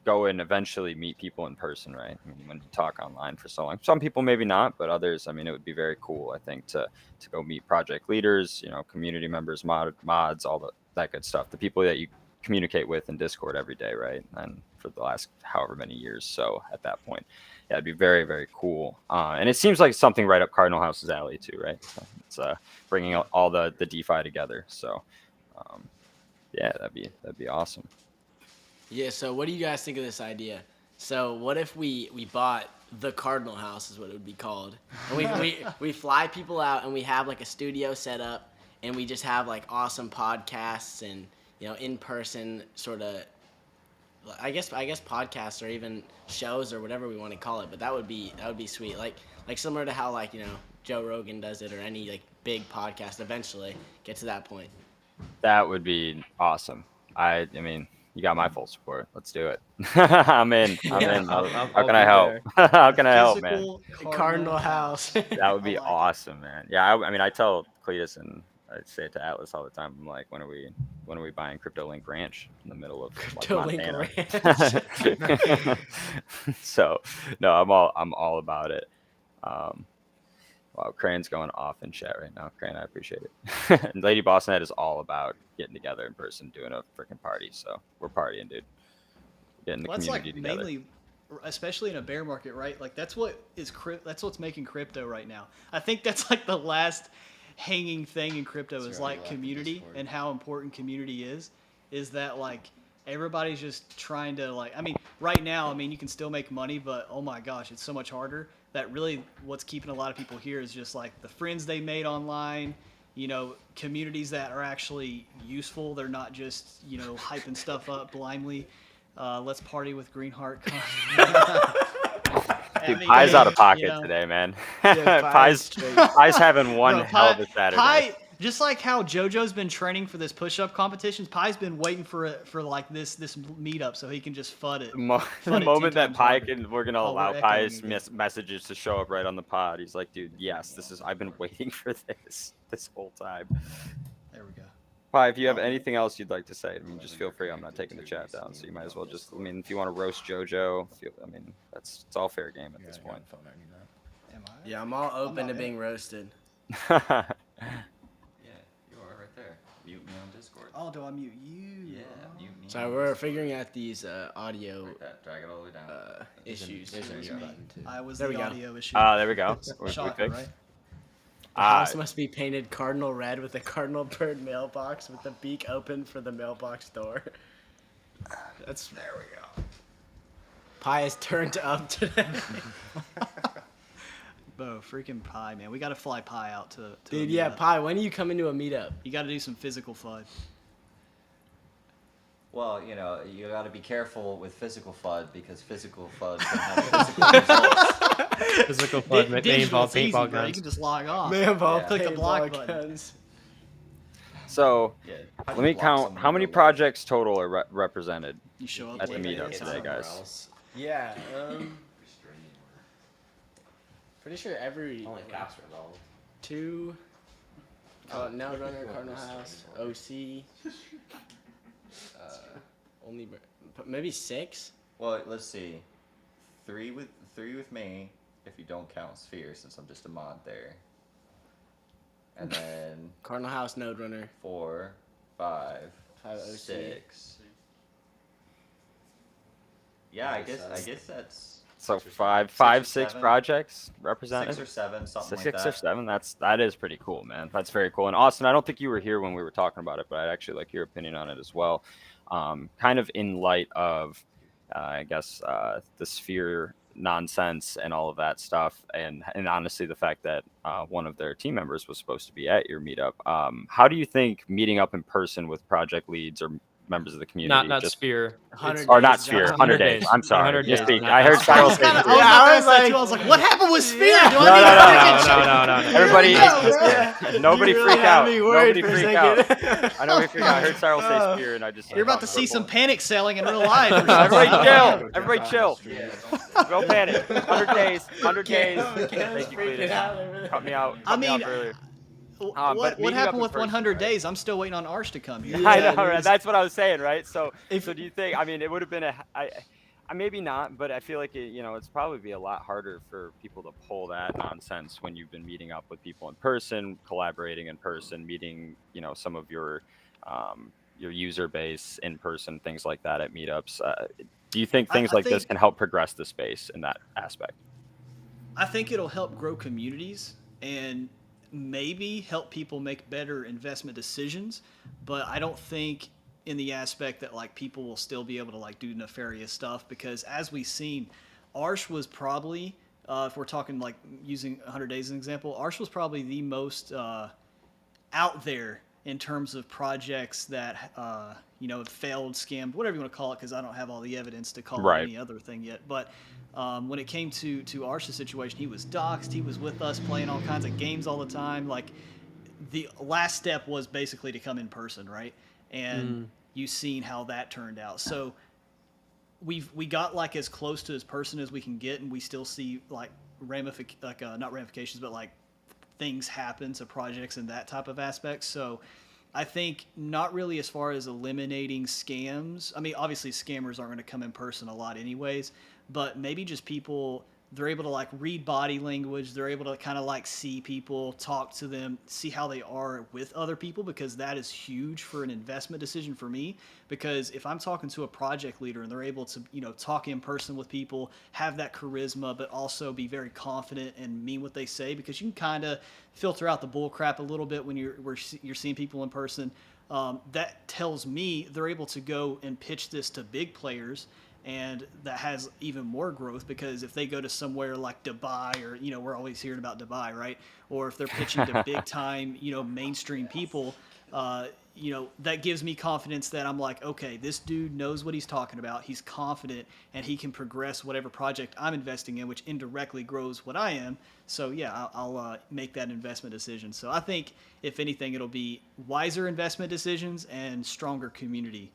go and eventually meet people in person, right? I mean, when you talk online for so long, some people maybe not, but others, I mean, it would be very cool, I think, to go meet project leaders, community members, mods, all that good stuff. The people that you communicate with in Discord every day, right? And for the last however many years. So at that point, yeah, it'd be very, very cool. And it seems like something right up Cardinal House's alley too, right? So it's bringing all the DeFi together. So yeah, that'd be awesome. Yeah, so what do you guys think of this idea? So what if we bought the Cardinal House is what it would be called. And we fly people out and we have like a studio set up and we just have like awesome podcasts and in person sort of I guess podcasts or even shows or whatever we want to call it, but that would be sweet. Like similar to how Joe Rogan does it or any like big podcast eventually get to that point. That would be awesome. I mean, you got my full support. Let's do it. I'm in. How can I help? How can I help, man? Cardinal House. That would be awesome, man. Yeah, I mean, I tell Cletus and I say it to Atlas all the time. I'm like, when are we buying CryptoLink Ranch in the middle of CryptoLink Montana? So, no, I'm all about it. Wow, Crane's going off in chat right now. Crane, I appreciate it. And Lady Bossnet is all about getting together in person, doing a freaking party. So we're partying, dude. Getting the community together. Mainly, especially in a bear market, right? Like that's what's making crypto right now. I think that's like the last hanging thing in crypto is like community and how important community is that like everybody's just trying to like, I mean, right now, I mean, you can still make money, but oh my gosh, it's so much harder that really what's keeping a lot of people here is just like the friends they made online, communities that are actually useful. They're not just, hyping stuff up blindly. Let's party with Greenheart. Dude, Pie's out of pocket today, man. Pie's having one Bro, hell of a Saturday. Pie, just like how JoJo's been training for this push-up competitions, Pie's been waiting for like this meetup so he can just FUD it. The moment that Pie we're gonna Oh, allow we're Pie's echoing messages to show up right on the pod. He's like, dude, yes, I've been waiting for this whole time. There we go. Pie, if you have anything else you'd like to say, just feel free. I'm not taking the chat down, so you might as well just. If you want to roast JoJo, it's all fair game at this point. Am I? Yeah, I'm all open to being roasted. Yeah, you are right there. Mute me on Discord. Oh, do I mute you? Yeah, mute me. So we're figuring out these audio Like that. Drag it all the way down. issues. There's a mute button too. I was There the we go. audio issue. There we go. We Shocker, fixed. right? The house must be painted cardinal red with a cardinal bird mailbox with the beak open for the mailbox door. There we go. Pie is turned up today. Bo, freaking Pie, man. We got to fly Pie out to Dude, a yeah, meetup. Pie, when are you coming to a meetup? You got to do some physical FUD. Well, you got to be careful with physical FUD because physical FUD can have physical results. Physical FUD, paintball, Digital, it's easy, paintball bro. You guns. can just log off. Mailball, Click the block paintball button. guns. So Yeah. let me count how many projects total are represented. You show up At the late. meetup It's today, somewhere guys. else. Yeah, pretty sure every Only caps are involved. 2, No Runner, Cardinal House, OC, maybe 6. Well, let's see. Three with me, if you don't count Sphere, since I'm just a mod there. And then Cardinal House, Node Runner, 4, 5, 5 OC. 6. Yeah, I guess that's So or five, seven. 6 projects represented. 6 or 7, something like Six that. or 7. That is pretty cool, man. That's very cool. And Austin, I don't think you were here when we were talking about it, but I'd actually like your opinion on it as well. Kind of in light of, I guess, the Sphere nonsense and all of that stuff, and honestly, the fact that one of their team members was supposed to be at your meetup. How do you think meeting up in person with project leads or members of the community, Not just Sphere. 100 or days, not Josh. Sphere, 100 100 days. days. I'm sorry. 100 Yes, days. I heard Cyril say I Sphere. was like, what happened with Sphere? Do No, I need to Everybody, Yeah. nobody You really freak had out. me worried Nobody for a freak out. second. I know we freak out. I heard Cyril say Sphere, and I just. You're about to see some panic selling in real life. Or Everybody something. chill. Everybody chill. Don't panic. 100 days. 100 days. Thank you, Freaking Cletus. out. Cut me out. I Cut me out mean, earlier. What, but what meeting up happened in with person, 100 right? days? I'm still waiting on Arsh to come here. I Yeah, know, right? dude. That's what I was saying, right? So, If- so do you think? I mean, it would have been I maybe not, but I feel like it's probably be a lot harder for people to pull that nonsense when you've been meeting up with people in person, collaborating in person, meeting some of your user base in person, things like that at meetups. Do you think things I like this think- can help progress the space in that aspect? I think it'll help grow communities and maybe help people make better investment decisions, but I don't think in the aspect that like people will still be able to like do nefarious stuff, because as we've seen, Arsh was probably if we're talking like using 100 days as an example, Arsh was probably the most out there in terms of projects that failed, scammed, whatever you want to call it, because I don't have all the evidence to call Right. it any other thing yet. But when it came to Arsh's situation, he was doxxed. He was with us playing all kinds of games all the time. Like the last step was basically to come in person, right? And you've seen how that turned out. So we got like as close to his person as we can get, and we still see like not ramifications, but like things happen to projects and that type of aspect. So I think not really as far as eliminating scams. I mean, obviously scammers aren't going to come in person a lot anyways, but maybe just people, they're able to like read body language. They're able to kind of like see people, talk to them, see how they are with other people, because that is huge for an investment decision for me. Because if I'm talking to a project leader and they're able to, talk in person with people, have that charisma, but also be very confident and mean what they say, because you can kind of filter out the bull crap a little bit when you're seeing people in person. That tells me they're able to go and pitch this to big players and that has even more growth, because if they go to somewhere like Dubai, or we're always hearing about Dubai, right? Or if they're pitching to big time mainstream people, that gives me confidence that I'm like, okay, this dude knows what he's talking about, he's confident, and he can progress whatever project I'm investing in, which indirectly grows what I am. So yeah, I'll make that investment decision. So I think if anything, it'll be wiser investment decisions and stronger community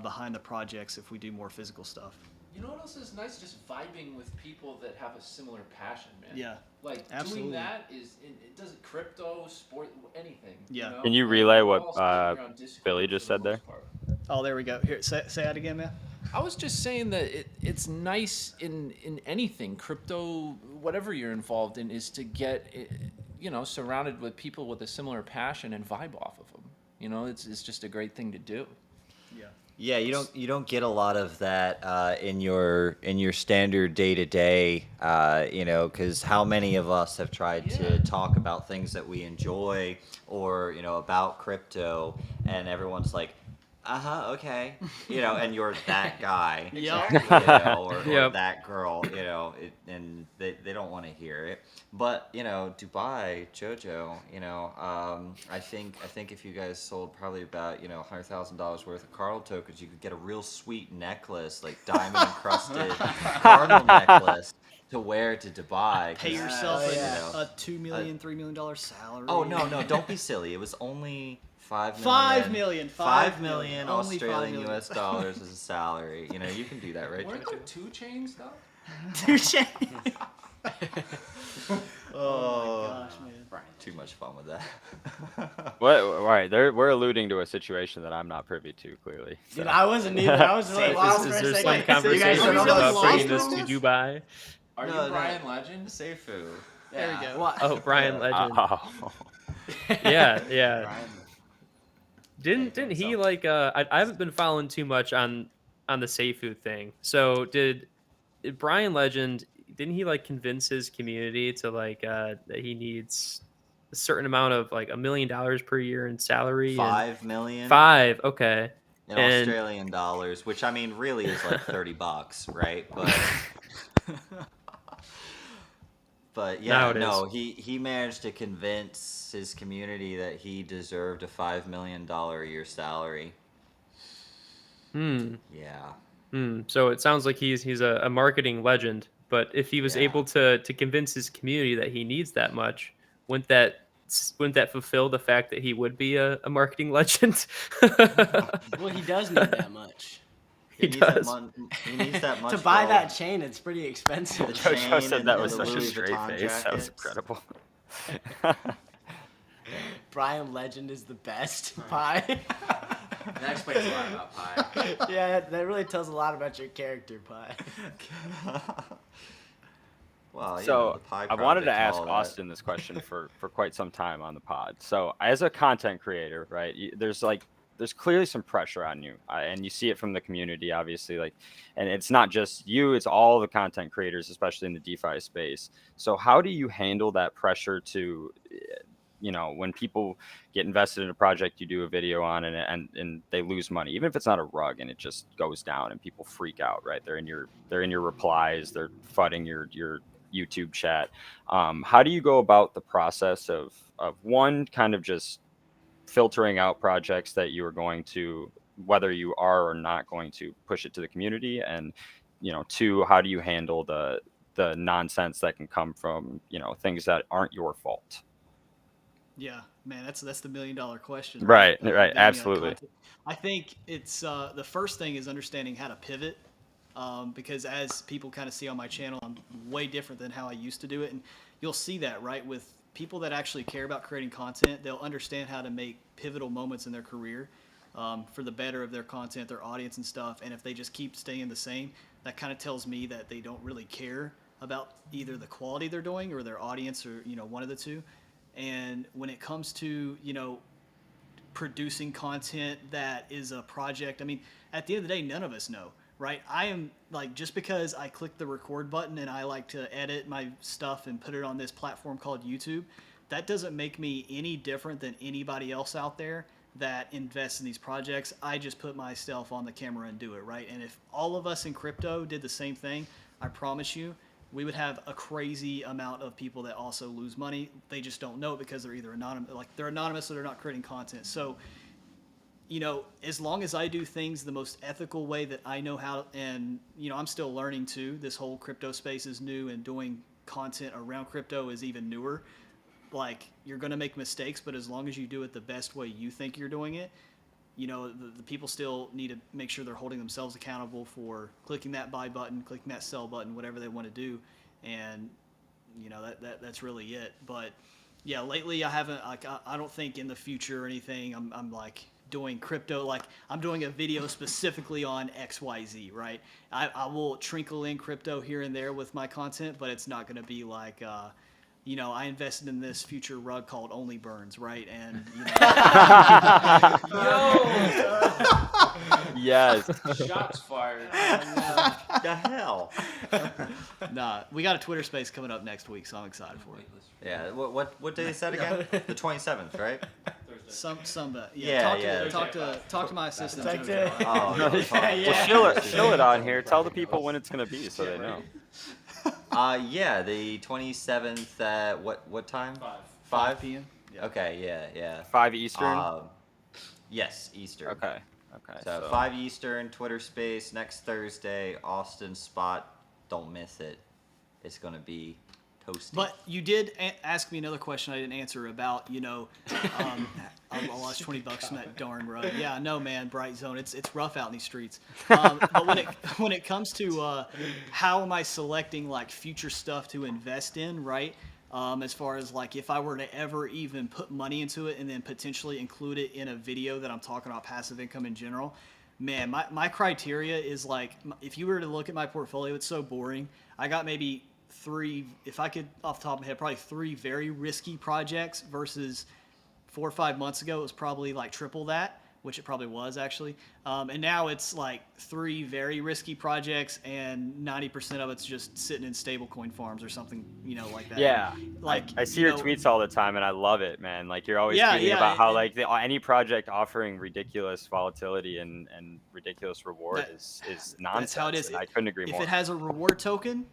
behind the projects if we do more physical stuff. You know what else is nice? Just vibing with people that have a similar passion, man. Yeah, Like absolutely. doing that it doesn't crypto, sport, anything. Yeah. You know? Can you relay We're what all sitting here on Discord Billy for just the said there? most part. Oh, there we go. Here, say that again, man. I was just saying that it's nice in anything, crypto, whatever you're involved in, is to get, surrounded with people with a similar passion and vibe off of them. It's just a great thing to do. Yeah. Yeah, you don't get a lot of that in your standard day to day, because how many of us have tried to talk about things that we enjoy, or about crypto, and everyone's like, okay, and you're that guy, or Yep. that girl, and they don't want to hear it. But Dubai, Jojo, I think if you guys sold probably about $100,000 worth of Cardinal tokens, you could get a real sweet necklace, like diamond encrusted Cardinal necklace to wear to Dubai. Pay 'cause, yourself yeah. a $2 million, $3 million salary. Oh no, don't be silly. It was only $5 $5 million. million. $5 million Only $5 Australian million. US dollars as a salary. You can do that, right? Weren't Jojo? there 2 chains though? Touche. Oh, Gosh, man. too much fun with that. What? All right, we're alluding to a situation that I'm not privy to, clearly. Dude, I wasn't either. I was really lost Is for a there second. some You guys conversation don't know about the bringing lost this on to Dubai? Are No, you Brian Legend? Seifu. There we go. What? Oh, Brian Legend. Oh. Yeah. Brian. Didn't he like? I haven't been following too much on the Seifu thing. So did Brian Legend? Didn't he like convince his community to like that he needs a certain amount of like $1 million per year in salary? $5 million. 5. Okay. In And- Australian dollars, which I mean really is like $30, right? But but yeah, Now it no, he managed to convince his community that he deserved a $5 million a year salary. Yeah. So it sounds like he's a marketing legend. But if he was Yeah. able to convince his community that he needs that much, wouldn't that fulfill the fact that he would be a marketing legend? Well, he does need that much. He needs does. He needs that much To buy gold. that chain, it's pretty expensive. The Jojo chain said and that the was such a Louis straight Vuitton face. That was jackets. incredible. Brian Legend is the best pie. That explains a lot about pie. Yeah, that really tells a lot about your character, pie. Well, the So pie I wanted to project, ask all that. Austin this question for quite some time on the pod. So as a content creator, right, there's clearly some pressure on you, and you see it from the community, obviously. And it's not just you; it's all the content creators, especially in the DeFi space. So how do you handle that pressure to, when people get invested in a project, you do a video on it, and they lose money, even if it's not a rug, and it just goes down, and people freak out, right? They're in your replies, they're flooding your YouTube chat. How do you go about the process of one, kind of just filtering out projects that you are going to, whether you are or not going to push it to the community, and 2, how do you handle the nonsense that can come from things that aren't your fault? Yeah, man, that's the $1 million question. Right, Being absolutely. content. I think it's the first thing is understanding how to pivot, because as people kind of see on my channel, I'm way different than how I used to do it, and you'll see that, right, with people that actually care about creating content. They'll understand how to make pivotal moments in their career for the better of their content, their audience and stuff. And if they just keep staying the same, that kind of tells me that they don't really care about either the quality they're doing or their audience, or one of the two. And when it comes to producing content that is a project, I mean, at the end of the day, none of us know, right? I am like, just because I click the record button and I like to edit my stuff and put it on this platform called YouTube, that doesn't make me any different than anybody else out there that invests in these projects. I just put myself on the camera and do it, right? And if all of us in crypto did the same thing, I promise you, we would have a crazy amount of people that also lose money. They just don't know it because they're either anonymous, like they're anonymous, or they're not creating content. So, you know, as long as I do things the most ethical way that I know how, and, you know, I'm still learning too. This whole crypto space is new, and doing content around crypto is even newer. Like, you're going to make mistakes, but as long as you do it the best way you think you're doing it, you know, the people still need to make sure they're holding themselves accountable for clicking that buy button, clicking that sell button, whatever they want to do. And, you know, that's really it. But yeah, lately I haven't, like, I don't think in the future or anything, I'm like doing crypto, like I'm doing a video specifically on XYZ, right? I will trinkle in crypto here and there with my content, but it's not going to be like, you know, I invested in this future rug called Only Burns, right? And, you know. Yes. Shots fired. The hell? Nah, we got a Twitter space coming up next week, so I'm excited for it. Yeah. What day is that again? The 27th, right? Some Yeah, talk to my assistant. Like Joe. Oh, Well, show it on here. Tell the people when it's going to be so they know. Yeah, the 27th at what time? 5 p.m. Okay, yeah. 5 Eastern? Yes, Eastern. Okay. So 5 Eastern, Twitter Space next Thursday, Austin spot. Don't miss it. It's gonna be toasty. But you did ask me another question I didn't answer about, you know, I lost $20 from that darn rug. Yeah, no, man, Bright Zone. It's rough out in these streets. But when it comes to how am I selecting like future stuff to invest in, right? As far as like if I were to ever even put money into it and then potentially include it in a video that I'm talking about passive income in general, man, my criteria is like, if you were to look at my portfolio, it's so boring. I got maybe 3, if I could off the top of my head, probably 3 very risky projects versus 4 or 5 months ago, it was probably like triple that, which it probably was actually. And now it's like 3 very risky projects and 90% of it's just sitting in stablecoin farms or something, you know, like that. Yeah, like I see your tweets all the time, and I love it, man. Like you're always Yeah, tweeting yeah, about how and- like any project offering ridiculous volatility and ridiculous reward That- is nonsense. That's how it is. And I couldn't agree If more. it has a reward token,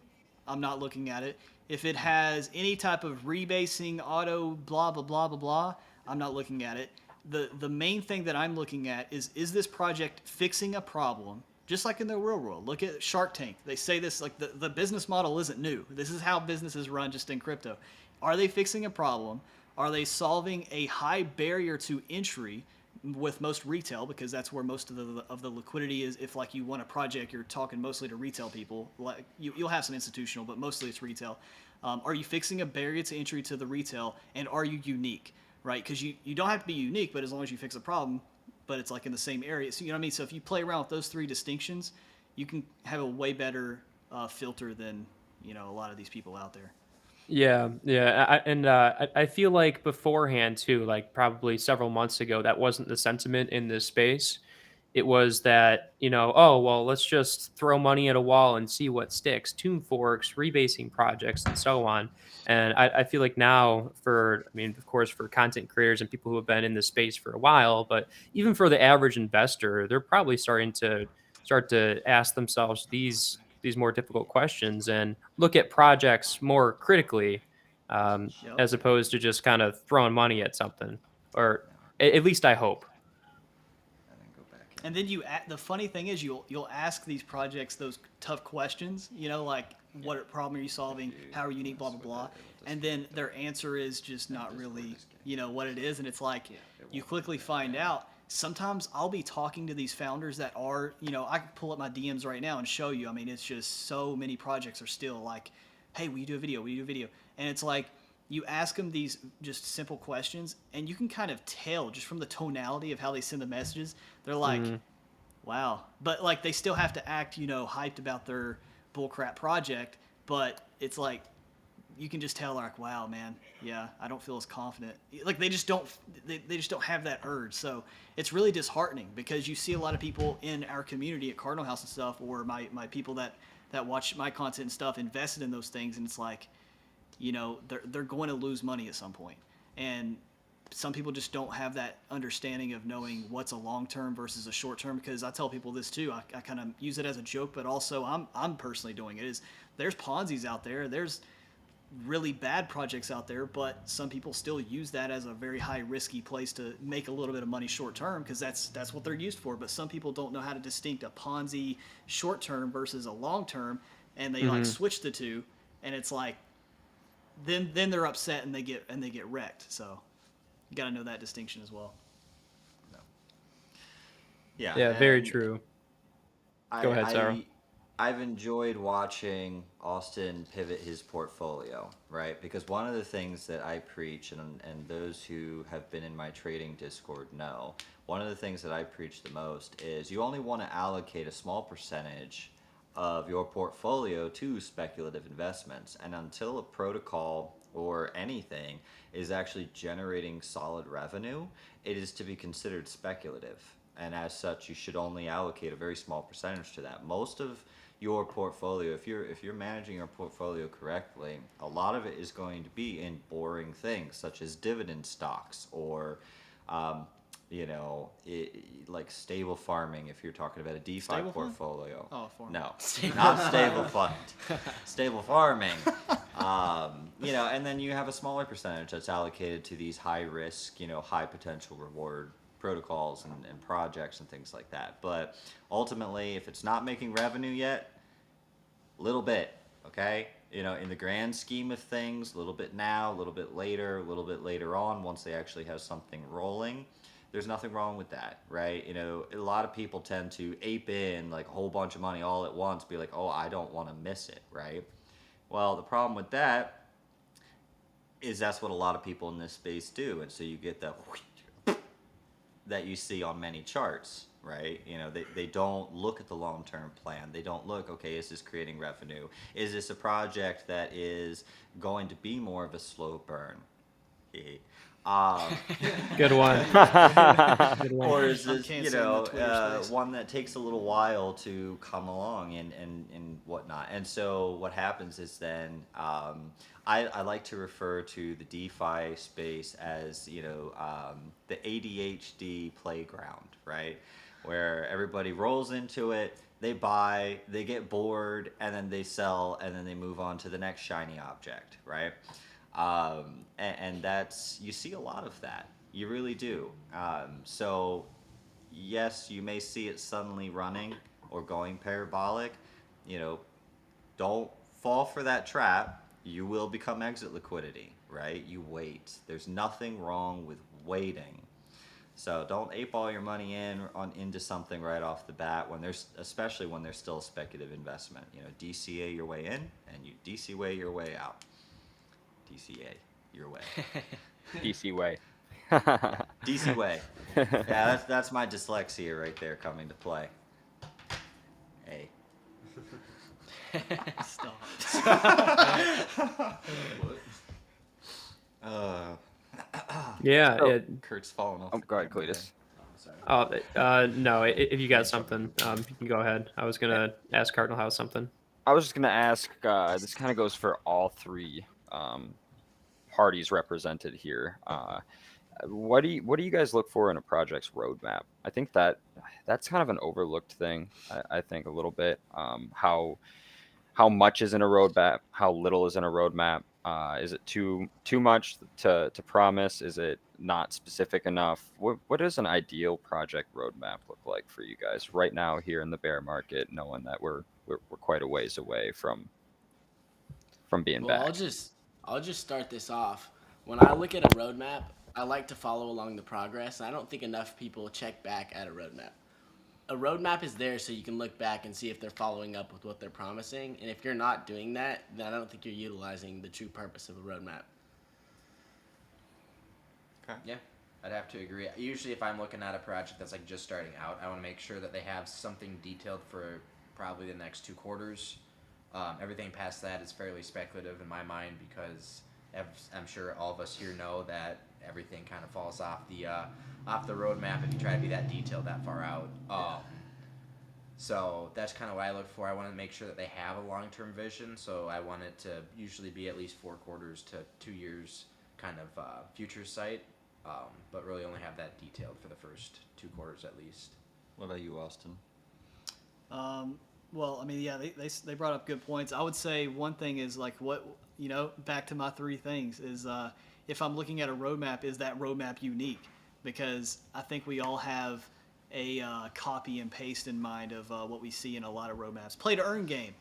I'm not looking at it. If it has any type of rebasing, auto, blah, blah, blah, blah, blah, I'm not looking at it. The main thing that I'm looking at is this project fixing a problem? Just like in the real world. Look at Shark Tank. They say this, like the business model isn't new. This is how businesses run just in crypto. Are they fixing a problem? Are they solving a high barrier to entry with most retail, because that's where most of the liquidity is? If like you want a project, you're talking mostly to retail people. Like you'll have some institutional, but mostly it's retail. Are you fixing a barrier to entry to the retail, and are you unique? Right, because you don't have to be unique, but as long as you fix a problem, but it's like in the same area. So you know what I mean. So if you play around with those 3 distinctions, you can have a way better filter than, you know, a lot of these people out there. Yeah. I feel like beforehand too, like probably several months ago, that wasn't the sentiment in this space. It was that, you know, oh, well, let's just throw money at a wall and see what sticks, tune forks, rebasing projects, and so on. And I feel like now of course, for content creators and people who have been in this space for a while, but even for the average investor, they're probably starting to ask themselves these more difficult questions and look at projects more critically, Yep. as opposed to just kind of throwing money at something, or at least I hope. And then the funny thing is you'll ask these projects those tough questions, you know, like what problem are you solving, how are you unique, blah blah blah, and then their answer is just not really, you know, what it is. And it's like you quickly find out. Sometimes I'll be talking to these founders that are, you know, I can pull up my DMs right now and show you. I mean, it's just so many projects are still like, hey, will you do a video? Will you do a video? And it's like, you ask them these just simple questions, and you can kind of tell just from the tonality of how they send the messages. They're like, wow. But like they still have to act, you know, hyped about their bullcrap project. But it's like, you can just tell, like, wow, man, yeah, I don't feel as confident. Like they just don't have that urge. So it's really disheartening, because you see a lot of people in our community at Cardinal House and stuff, or my people that watch my content and stuff, invested in those things, and it's like, you know, they're going to lose money at some point. And some people just don't have that understanding of knowing what's a long term versus a short term. Because I tell people this too. I kind of use it as a joke, but also I'm personally doing it. Is there's Ponzi's out there. There's really bad projects out there, but some people still use that as a very high risky place to make a little bit of money short term because that's what they're used for. But some people don't know how to distinct a Ponzi short term versus a long term, and they like switch the two, and it's like then they're upset and they get wrecked. So you got to know that distinction as well. Yeah, very true. Go ahead, Sarah. I've enjoyed watching Austin pivot his portfolio, right? Because one of the things that I preach, and those who have been in my trading Discord know, one of the things that I preach the most is you only want to allocate a small percentage of your portfolio to speculative investments. And until a protocol or anything is actually generating solid revenue, it is to be considered speculative. And as such, you should only allocate a very small percentage to that. Most of your portfolio, if you're managing your portfolio correctly, a lot of it is going to be in boring things such as dividend stocks or like stable farming. If you're talking about a DeFi Stable fund? portfolio, Farm. no, not stable fund, stable farming. And then you have a smaller percentage that's allocated to these high risk, high potential reward protocols and projects and things like that. But ultimately, if it's not making revenue yet, little bit, okay? In the grand scheme of things, a little bit now, a little bit later on, once they actually have something rolling, there's nothing wrong with that, right? A lot of people tend to ape in like a whole bunch of money all at once, be like, oh, I don't want to miss it, right? Well, the problem with that is that's what a lot of people in this space do, and so you get that you see on many charts, right? They don't look at the long-term plan. They don't look, okay, is this creating revenue? Is this a project that is going to be more of a slow burn? Good one. Good one. Or is I'm this, canceling the Twitter space. one that takes a little while to come along and whatnot? And so what happens is then I like to refer to the DeFi space as, the ADHD playground, right? Where everybody rolls into it, they buy, they get bored, and then they sell, and then they move on to the next shiny object, right? And that's, you see a lot of that. You really do. So yes, you may see it suddenly running or going parabolic. Don't fall for that trap. You will become exit liquidity, right? You wait. There's nothing wrong with waiting. So don't ape all your money into something right off the bat especially when there's still a speculative investment. DCA your way in and you DCA your way out. DCA your way. DC way. DC way. Yeah, that's my dyslexia right there coming to play. Hey. Stop. Yeah. Kurt's falling off. Oh, go ahead, Cletus. No. If you got something, you can go ahead. I was gonna ask Cardinal House something. I was just gonna ask. This kind of goes for all three parties represented here. What do you guys look for in a project's roadmap? I think that's kind of an overlooked thing. I think a little bit. How much is in a roadmap? How little is in a roadmap? Is it too much to promise? Is it not specific enough? What does an ideal project roadmap look like for you guys right now here in the bear market, knowing that we're quite a ways away from being Well, back? I'll just start this off. When I look at a roadmap, I like to follow along the progress. I don't think enough people check back at a roadmap. A roadmap is there so you can look back and see if they're following up with what they're promising. And if you're not doing that, then I don't think you're utilizing the true purpose of a roadmap. Okay. Yeah, I'd have to agree. Usually if I'm looking at a project that's like just starting out, I want to make sure that they have something detailed for probably the next 2 quarters. Everything past that is fairly speculative in my mind because I'm sure all of us here know that everything kind of falls off the roadmap if you try to be that detailed that far out. So that's kind of what I look for. I want to make sure that they have a long-term vision. So I want it to usually be at least 4 quarters to 2 years kind of future sight. but really only have that detailed for the first 2 quarters at least. What about you, Austin? Well, I mean, yeah, they brought up good points. I would say one thing is like back to my 3 things is if I'm looking at a roadmap, is that roadmap unique? Because I think we all have a copy and paste in mind of what we see in a lot of roadmaps. Play to earn game.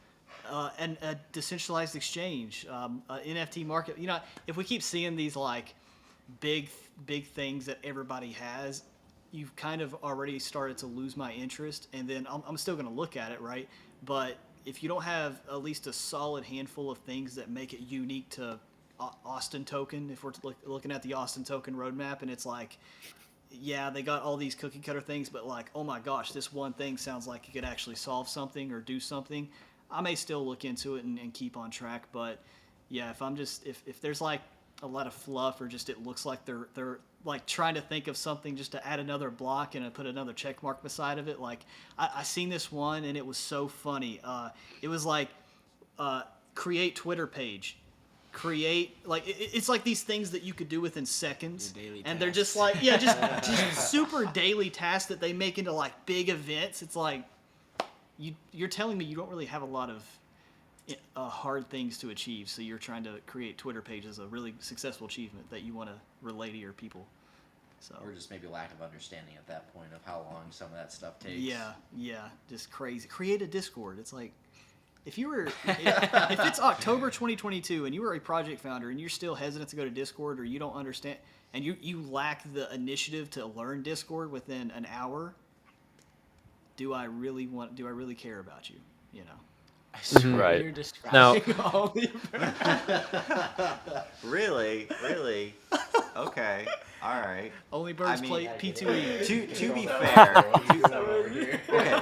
And a decentralized exchange, NFT market. If we keep seeing these like big things that everybody has, you've kind of already started to lose my interest. And then I'm still going to look at it, right? But if you don't have at least a solid handful of things that make it unique to Austin Token, if we're looking at the Austin Token roadmap, and it's like, yeah, they got all these cookie cutter things, but like, oh my gosh, this one thing sounds like it could actually solve something or do something, I may still look into it and keep on track. But yeah, if there's like a lot of fluff, or just it looks like they're like trying to think of something just to add another block and put another check mark beside of it. Like I seen this one and it was so funny. It was like create Twitter page. Create, like it's like these things that you could do within seconds, and they're just like, yeah, just super daily tasks that they make into like big events. It's like you're telling me you don't really have a lot of hard things to achieve, so you're trying to create Twitter pages, a really successful achievement that you want to relay to your people. So, or just maybe lack of understanding at that point of how long some of that stuff takes. Yeah, just crazy. Create a Discord. It's like, if it's October 2022 and you were a project founder and you're still hesitant to go to Discord, or you don't understand, and you lack the initiative to learn Discord within an hour, do I really care about you? Right. You're describing all the Really? Okay. All right. Only birds play P2E. To be fair, okay.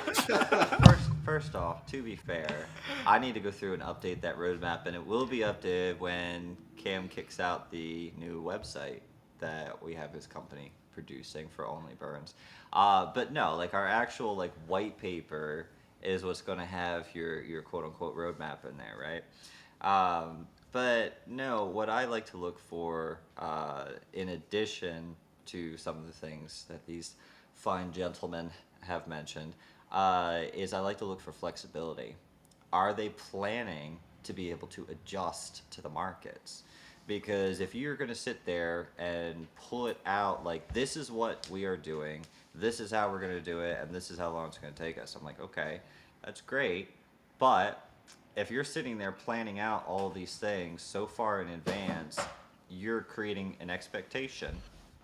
First off, to be fair, I need to go through and update that roadmap, and it will be updated when Cam kicks out the new website that we have his company producing for Only Burns. But no, like our actual like white paper is what's going to have your quote unquote roadmap in there, right? But no, what I like to look for, in addition to some of the things that these fine gentlemen have mentioned, is I like to look for flexibility. Are they planning to be able to adjust to the markets? Because if you're going to sit there and pull it out like, this is what we are doing, this is how we're going to do it, and this is how long it's going to take us, I'm like, okay, that's great. But if you're sitting there planning out all these things so far in advance, you're creating an expectation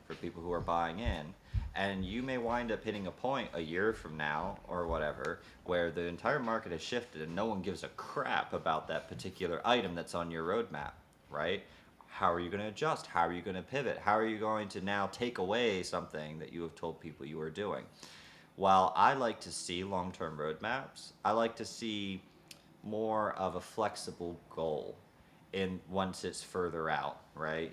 for people who are buying in. And you may wind up hitting a point a year from now or whatever where the entire market has shifted and no one gives a crap about that particular item that's on your roadmap, right? How are you going to adjust? How are you going to pivot? How are you going to now take away something that you have told people you are doing? While I like to see long-term roadmaps, I like to see more of a flexible goal in once it's further out, right?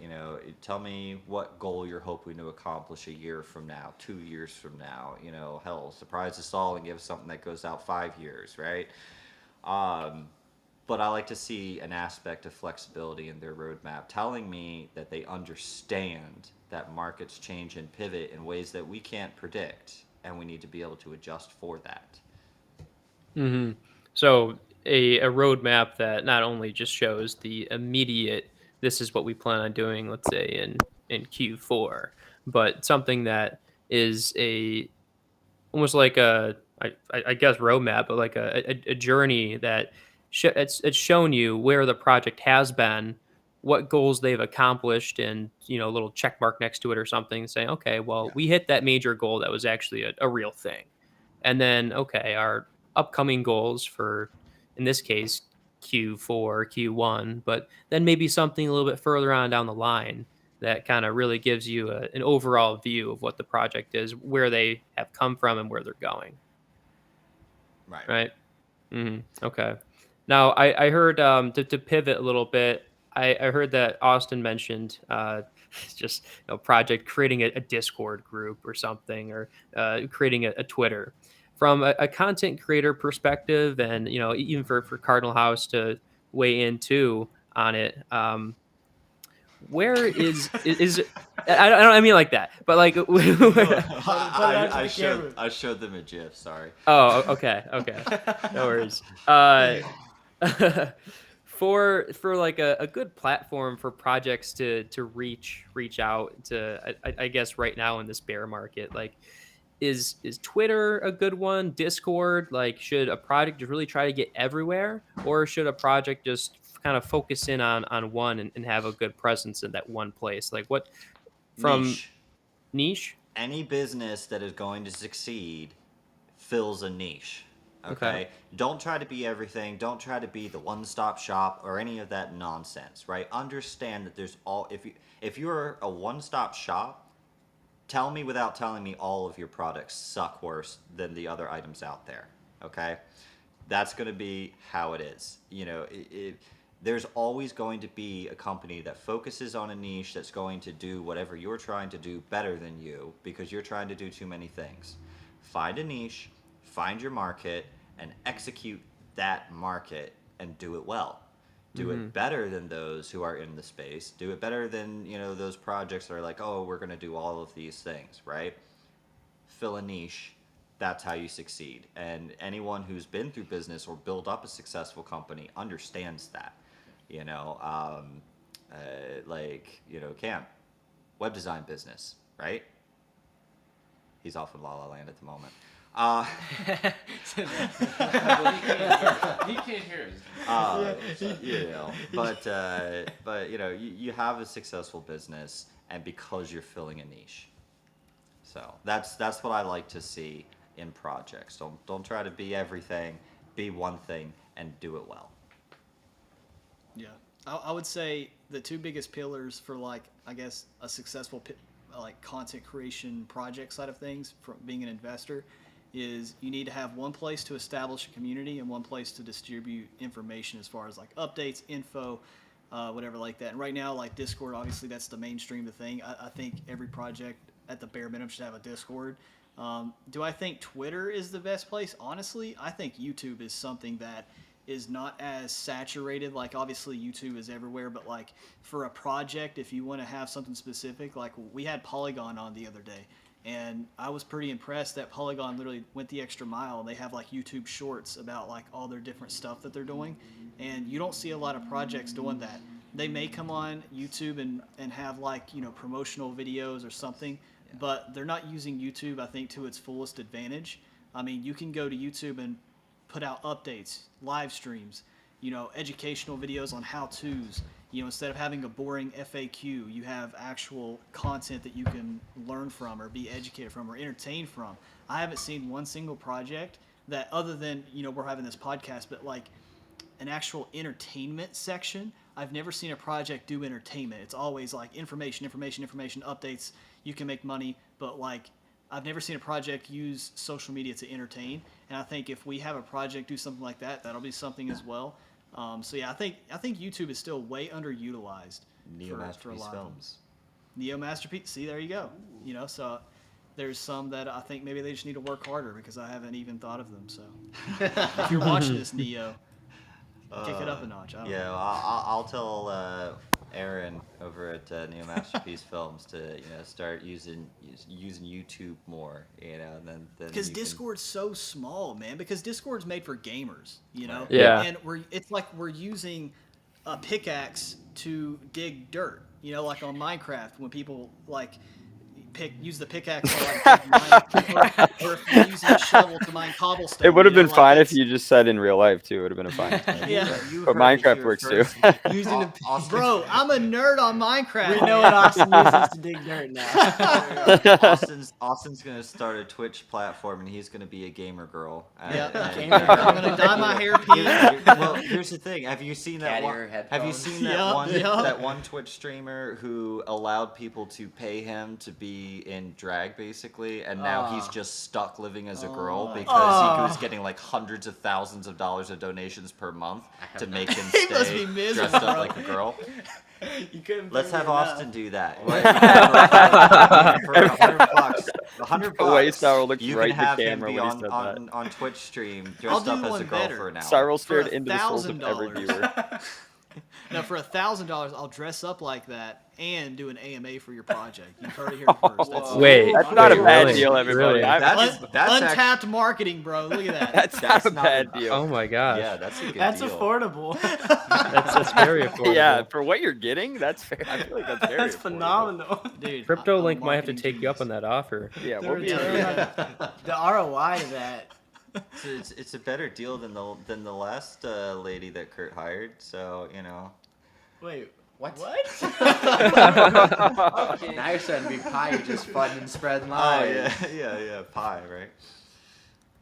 Tell me what goal you're hoping to accomplish a year from now, 2 years from now. Hell, surprise us all and give us something that goes out 5 years, right? But I like to see an aspect of flexibility in their roadmap, telling me that they understand that markets change and pivot in ways that we can't predict, and we need to be able to adjust for that. Mm-hmm. So a roadmap that not only just shows the immediate, this is what we plan on doing, let's say in Q4, but something that is almost like I guess roadmap, but like a journey that it's shown you where the project has been, what goals they've accomplished, and a little check mark next to it or something, saying, okay, well, we hit that major goal that was actually a real thing. And then, okay, our upcoming goals for, in this case, Q4, Q1, but then maybe something a little bit further on down the line that kind of really gives you an overall view of what the project is, where they have come from, and where they're going. Right. Mm-hmm. Okay. Now, I heard, to pivot a little bit, I heard that Austin mentioned just project creating a Discord group or something, or creating a Twitter. From a content creator perspective, and even for Cardinal House to weigh in too on it, where is I mean like that, but like I showed them a GIF. Sorry. oh, okay, no worries. For like a good platform for projects to reach out to, I guess right now in this bear market, like is Twitter a good one? Discord? Like, should a project just really try to get everywhere, or should a project just kind of focus in on one and have a good presence in that one place? Like, what from niche? Any business that is going to succeed fills a niche. Okay. Don't try to be everything. Don't try to be the one-stop shop or any of that nonsense, right? Understand that there's if you're a one-stop shop, tell me without telling me all of your products suck worse than the other items out there. Okay? That's going to be how it is. There's always going to be a company that focuses on a niche that's going to do whatever you're trying to do better than you because you're trying to do too many things. Find a niche, find your market, and execute that market and do it well. Do it better than those who are in the space. Do it better than, those projects that are like, oh, we're going to do all of these things, right? Fill a niche. That's how you succeed. And anyone who's been through business or built up a successful company understands that. Cam, web design business, right? He's off in La La Land at the moment. He can't hear us. You have a successful business, and because you're filling a niche. So that's what I like to see in projects. Don't try to be everything. Be one thing and do it well. Yeah, I would say the two biggest pillars for a successful content creation project side of things from being an investor is you need to have one place to establish a community and one place to distribute information as far as like updates, info, whatever like that. And right now, like Discord, obviously that's the mainstream of the thing. I think every project at the bare minimum should have a Discord. Do I think Twitter is the best place? Honestly, I think YouTube is something that is not as saturated. Like obviously YouTube is everywhere, but like for a project, if you want to have something specific, like we had Polygon on the other day, and I was pretty impressed that Polygon literally went the extra mile. They have like YouTube shorts about like all their different stuff that they're doing, and you don't see a lot of projects doing that. They may come on YouTube and have like, promotional videos or something, but they're not using YouTube, I think, to its fullest advantage. I mean, you can go to YouTube and put out updates, live streams, educational videos on how-tos. Instead of having a boring FAQ, you have actual content that you can learn from or be educated from or entertained from. I haven't seen one single project that, other than, we're having this podcast, but like an actual entertainment section. I've never seen a project do entertainment. It's always like information, updates. You can make money, but like I've never seen a project use social media to entertain. And I think if we have a project do something like that, that'll be something as well. I think YouTube is still way underutilized. Neo Masterpiece Films. Neo Masterpiece. See, there you go. So there's some that I think maybe they just need to work harder because I haven't even thought of them. So if you're watching this, Neo, kick it up a notch. I'll tell Aaron over at Neo Masterpiece Films to start using YouTube more, and then because Discord's so small, man. Because Discord's made for gamers, Yeah. And it's like we're using a pickaxe to dig dirt, like on Minecraft when people like use the pickaxe to like mine, or if you're using a shovel to mine cobblestone. It would have been fine if you just said in real life too. It would have been a fine. Yeah. But Minecraft works too. Using Bro, I'm a nerd on Minecraft. we know what Austin uses to dig dirt now. Austin's gonna start a Twitch platform, and he's gonna be a gamer girl. I'm gonna dye my hair pink. Well, here's the thing. Have you seen that one? Have you seen that that one Twitch streamer who allowed people to pay him to be in drag, basically, and now he's just stuck living as a girl because he was getting like hundreds of thousands of dollars of donations per month to make him stay dressed up like a girl? Let's have Austin do that. For $100, way Cyril looked you right can in the have him camera be when he said that. on Twitch stream dressed up as a girl for an hour. Cyril For stared into the souls of every $1,000. viewer. Now, for $1,000, I'll dress up like that and do an AMA for your project. You've heard it here first. That's Wait, That's not a wait, bad really? deal, everybody. Really? That's untapped marketing, bro. Look at that. That's not a bad deal. Oh my gosh. Yeah, that's a good That's deal. affordable. That's very affordable. Yeah, for what you're getting, that's fair. I feel like that's very That's affordable. phenomenal. Dude, CryptoLink I'm a might have to marketing take you up on genius. that offer. Yeah, The we'll be return on- the ROI to that. So it's a better deal than the last lady that Kurt hired. So you know. Wait, What? what? Now you're starting to be pie. You're just fun and spreading Oh lies. yeah, pie, right?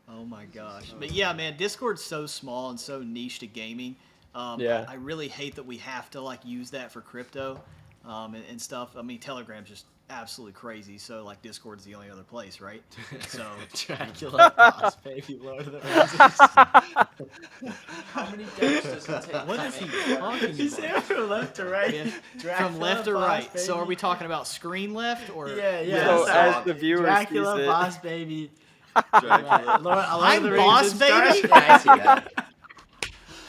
Oh my gosh. But yeah, man, Discord's so small and so niche to gaming. Yeah. I really hate that we have to like use that for crypto and stuff. I mean, Telegram's just absolutely crazy. So like Discord's the only other place, right? So Dracula, boss baby, Lord of the Roses. How many decks does it take? what is he talking You say about? from left to right. Yeah. Dracula, From left to boss right. So are baby. we talking about screen left or? Yeah, yeah. So so as the viewers Dracula, sees it- boss baby. Dracula. I'm boss baby? Yeah, I see that.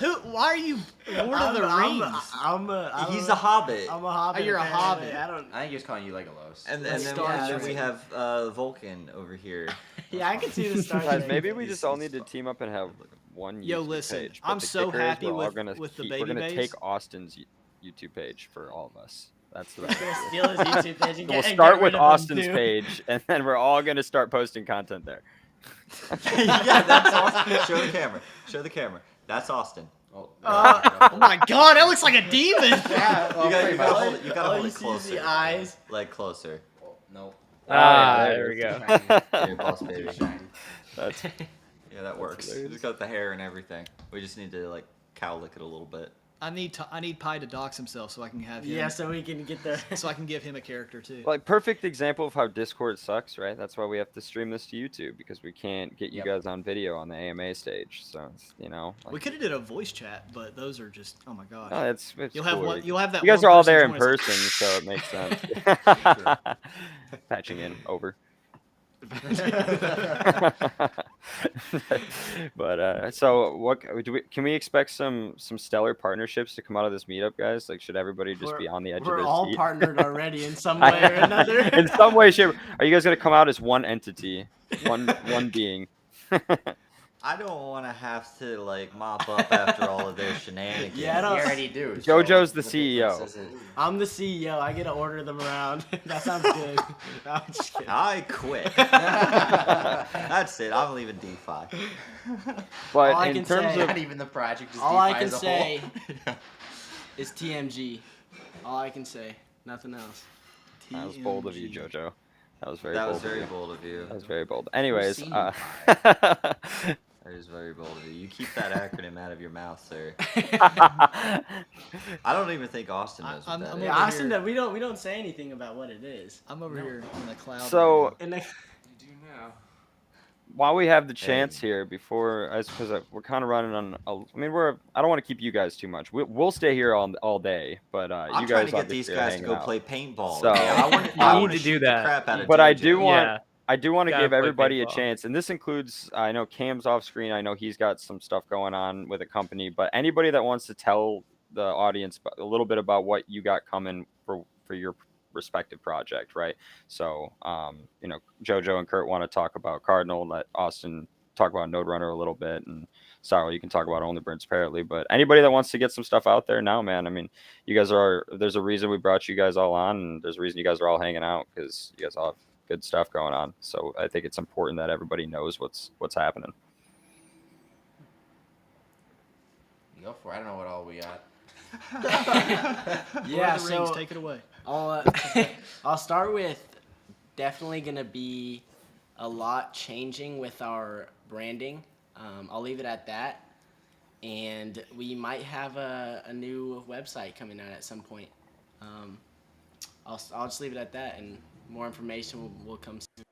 Who? Why are you Lord of the Rings? He's a hobbit. I'm a hobbit. you're a apparently. hobbit. I don't. I think he was calling you Legolas. And Let's then start we with- have Vulcan over here. Yeah, I can see the Star Guys, Trek. maybe we just all need to team up and have one Yo, YouTube listen, page. But I'm the so kicker is happy we're all with- gonna with the we're baby gonna base. take Austin's YouTube page for all of us. That's the Gonna best. steal his YouTube page and We'll get, and start get with rid of him, Austin's too. page, and then we're all gonna start posting content there. Yeah, that's Austin. Show the camera. Show the camera. That's Austin. Oh, Oh my god, that looks like a demon! Yeah, You gotta hold it. You gotta all hold you it see is closer. the eyes. Like closer. no. Ah, yeah, there we go. Here, boss baby. That's Yeah, that works. He's got the hair and everything. We just need to like cow lick it a little bit. I need Pi to dox himself so I can have him. Yeah, so we can get the. So I can give him a character too. like perfect example of how Discord sucks, right? That's why we have to stream this to YouTube because we can't get you Yep. guys on video on the AMA stage. So it's, you know, like, We could have did a voice chat, but those are just oh my gosh. no, it's You'll have cool. one. You'll have that. You guys one are all person there in join us. person, so it makes sense. Patching in over. But so what can we expect some stellar partnerships to come out of this meetup, guys? Like, should everybody just be on the edge of We're their all seat? partnered already in some way or another. In some way, shape. Are you guys gonna come out as one entity, one being? I don't want to have to like mop up after all of their shenanigans. Yeah, I We don't- already do. JoJo's the what CEO. difference is it? I'm the CEO. I get to order them around. That sounds good. No, I'm just kidding. I quit. That's it. I'm leaving DeFi. But All I in can terms say- of Not even the project. Just All I DeFi can as a say whole. is TMG. All I can say. Nothing else. that was bold of you, TMG. JoJo. That was very That bold. was very of you. bold of you. That was very bold. Anyways, seen That is very bold of you. You keep that acronym out of your mouth, sir. I don't even think Austin knows what I'm that over is. Yeah, here. Austin, we don't say anything about what it is. I'm over here in the cloud. So- right And You do now. while we have the chance here, before, because we're kind of running on, I mean, I don't want to keep you guys too much. We'll stay here all day, but I'm you trying guys to get these obviously are guys to hanging go out. play paintball. So- okay? I want You I need wanna to do shoot the that. crap out of But I JoJo. do want Yeah. I do want to Gotta give play everybody a paintball. chance, and this includes, I know Cam's off screen. I know he's got some stuff going on with a company, but anybody that wants to tell the audience a little bit about what you got coming for your respective project, right? So, you know, JoJo and Kurt want to talk about Cardinal, let Austin talk about Node Runner a little bit, and Cyril, you can talk about Only Burns Apparently. But anybody that wants to get some stuff out there now, man, I mean, you guys there's a reason we brought you guys all on, and there's a reason you guys are all hanging out, because you guys all have good stuff going on. So I think it's important that everybody knows what's happening. Go for it. I don't know what all we got. now. Yeah, Lord of the Rings, so take it away. I'll start with definitely gonna be a lot changing with our branding. I'll leave it at that, and we might have a new website coming out at some point. I'll just leave it at that, and more information will come soon.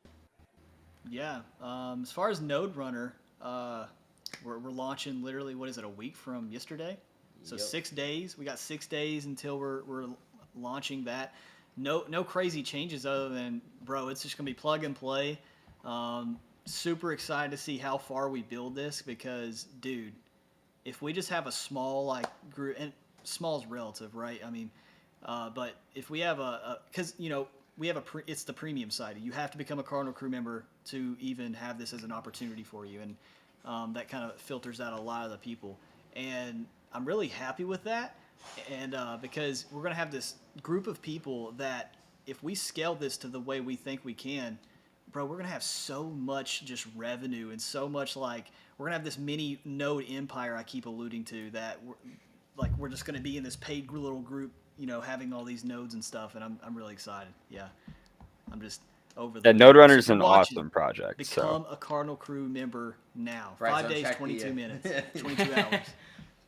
Yeah. As far as Node Runner, we're launching literally, what is it, a week from yesterday? So Yep. 6 days. We got 6 days until we're launching that. No crazy changes other than, bro, it's just gonna be plug and play. Super excited to see how far we build this because, dude, if we just have a small like group, and small's relative, right? I mean, but if we have because we have it's the premium side. You have to become a Cardinal Crew member to even have this as an opportunity for you, and that kind of filters out a lot of the people. And I'm really happy with that, and because we're gonna have this group of people that if we scale this to the way we think we can, bro, we're gonna have so much just revenue and so much we're gonna have this mini node empire I keep alluding to that we're just gonna be in this paid little group, having all these nodes and stuff, and I'm really excited. Yeah, I'm just over the. Yeah, Node Runner So is if you're an watching, awesome project. Become a Cardinal Crew member now. Right, 5 so days, check 22 the, minutes, 22 hours.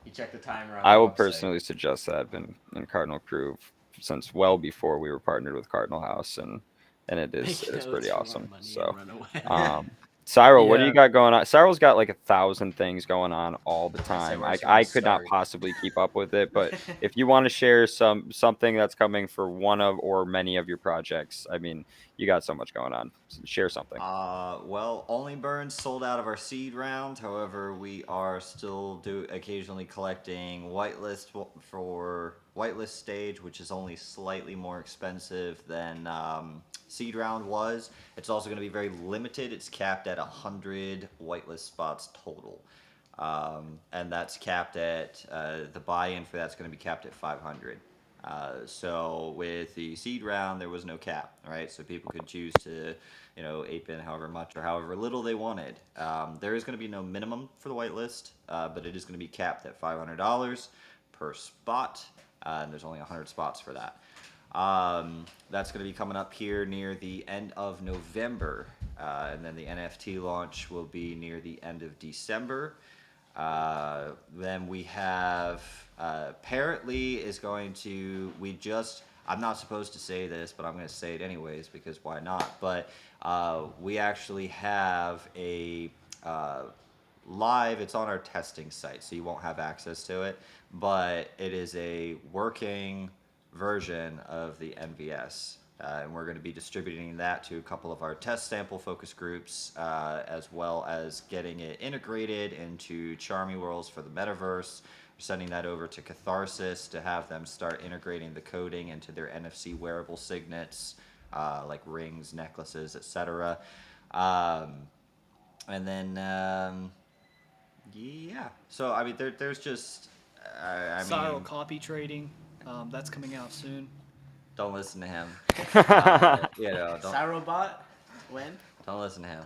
You check the timer on I the will website. personally suggest that. I've been in Cardinal Crew since well before we were partnered with Cardinal House, and it is Make notes pretty for our awesome. money So, and run away. Cyril, what do you Yeah. got going on? Cyril's got like 1,000 things going on all the I say time. where it's I gonna could not start. possibly keep up with it, but if you want to share something that's coming for one of or many of your projects, I mean, you got so much going on. So share something. Well, Only Burns sold out of our seed round. However, we are still occasionally collecting whitelist for whitelist stage, which is only slightly more expensive than seed round was. It's also going to be very limited. It's capped at 100 whitelist spots total. And that's capped at, the buy-in for that's going to be capped at 500. So with the seed round, there was no cap, right? So people could choose to, ape in however much or however little they wanted. There is going to be no minimum for the whitelist, but it is going to be capped at $500 per spot, and there's only 100 spots for that. That's going to be coming up here near the end of November, and then the NFT launch will be near the end of December. Then we have Parrotly is going to, I'm not supposed to say this, but I'm going to say it anyways because why not? But we actually have a live, it's on our testing site, so you won't have access to it, but it is a working version of the MVS. And we're going to be distributing that to a couple of our test sample focus groups, as well as getting it integrated into Charmy Worlds for the metaverse. We're sending that over to Catharsis to have them start integrating the coding into their NFC wearable signets, like rings, necklaces, etc. And then, yeah. So, I mean, there's just, Cyril copy trading, that's coming out soon. Don't listen to him. Don't Cyrobot, when? don't listen to him.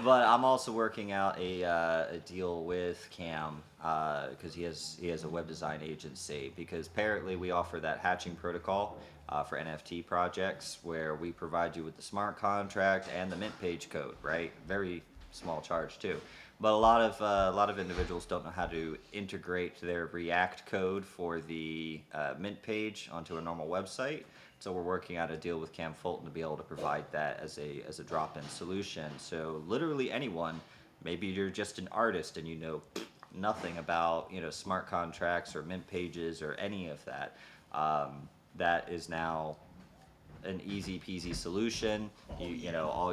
But I'm also working out a deal with Cam because he has a web design agency. Because apparently we offer that hatching protocol for NFT projects where we provide you with the smart contract and the mint page code, right? Very small charge too. But a lot of individuals don't know how to integrate their React code for the mint page onto a normal website. So we're working out a deal with Cam Fulton to be able to provide that as a drop-in solution. So literally anyone, maybe you're just an artist and you know nothing about smart contracts or mint pages or any of that. That is now an easy peasy solution. All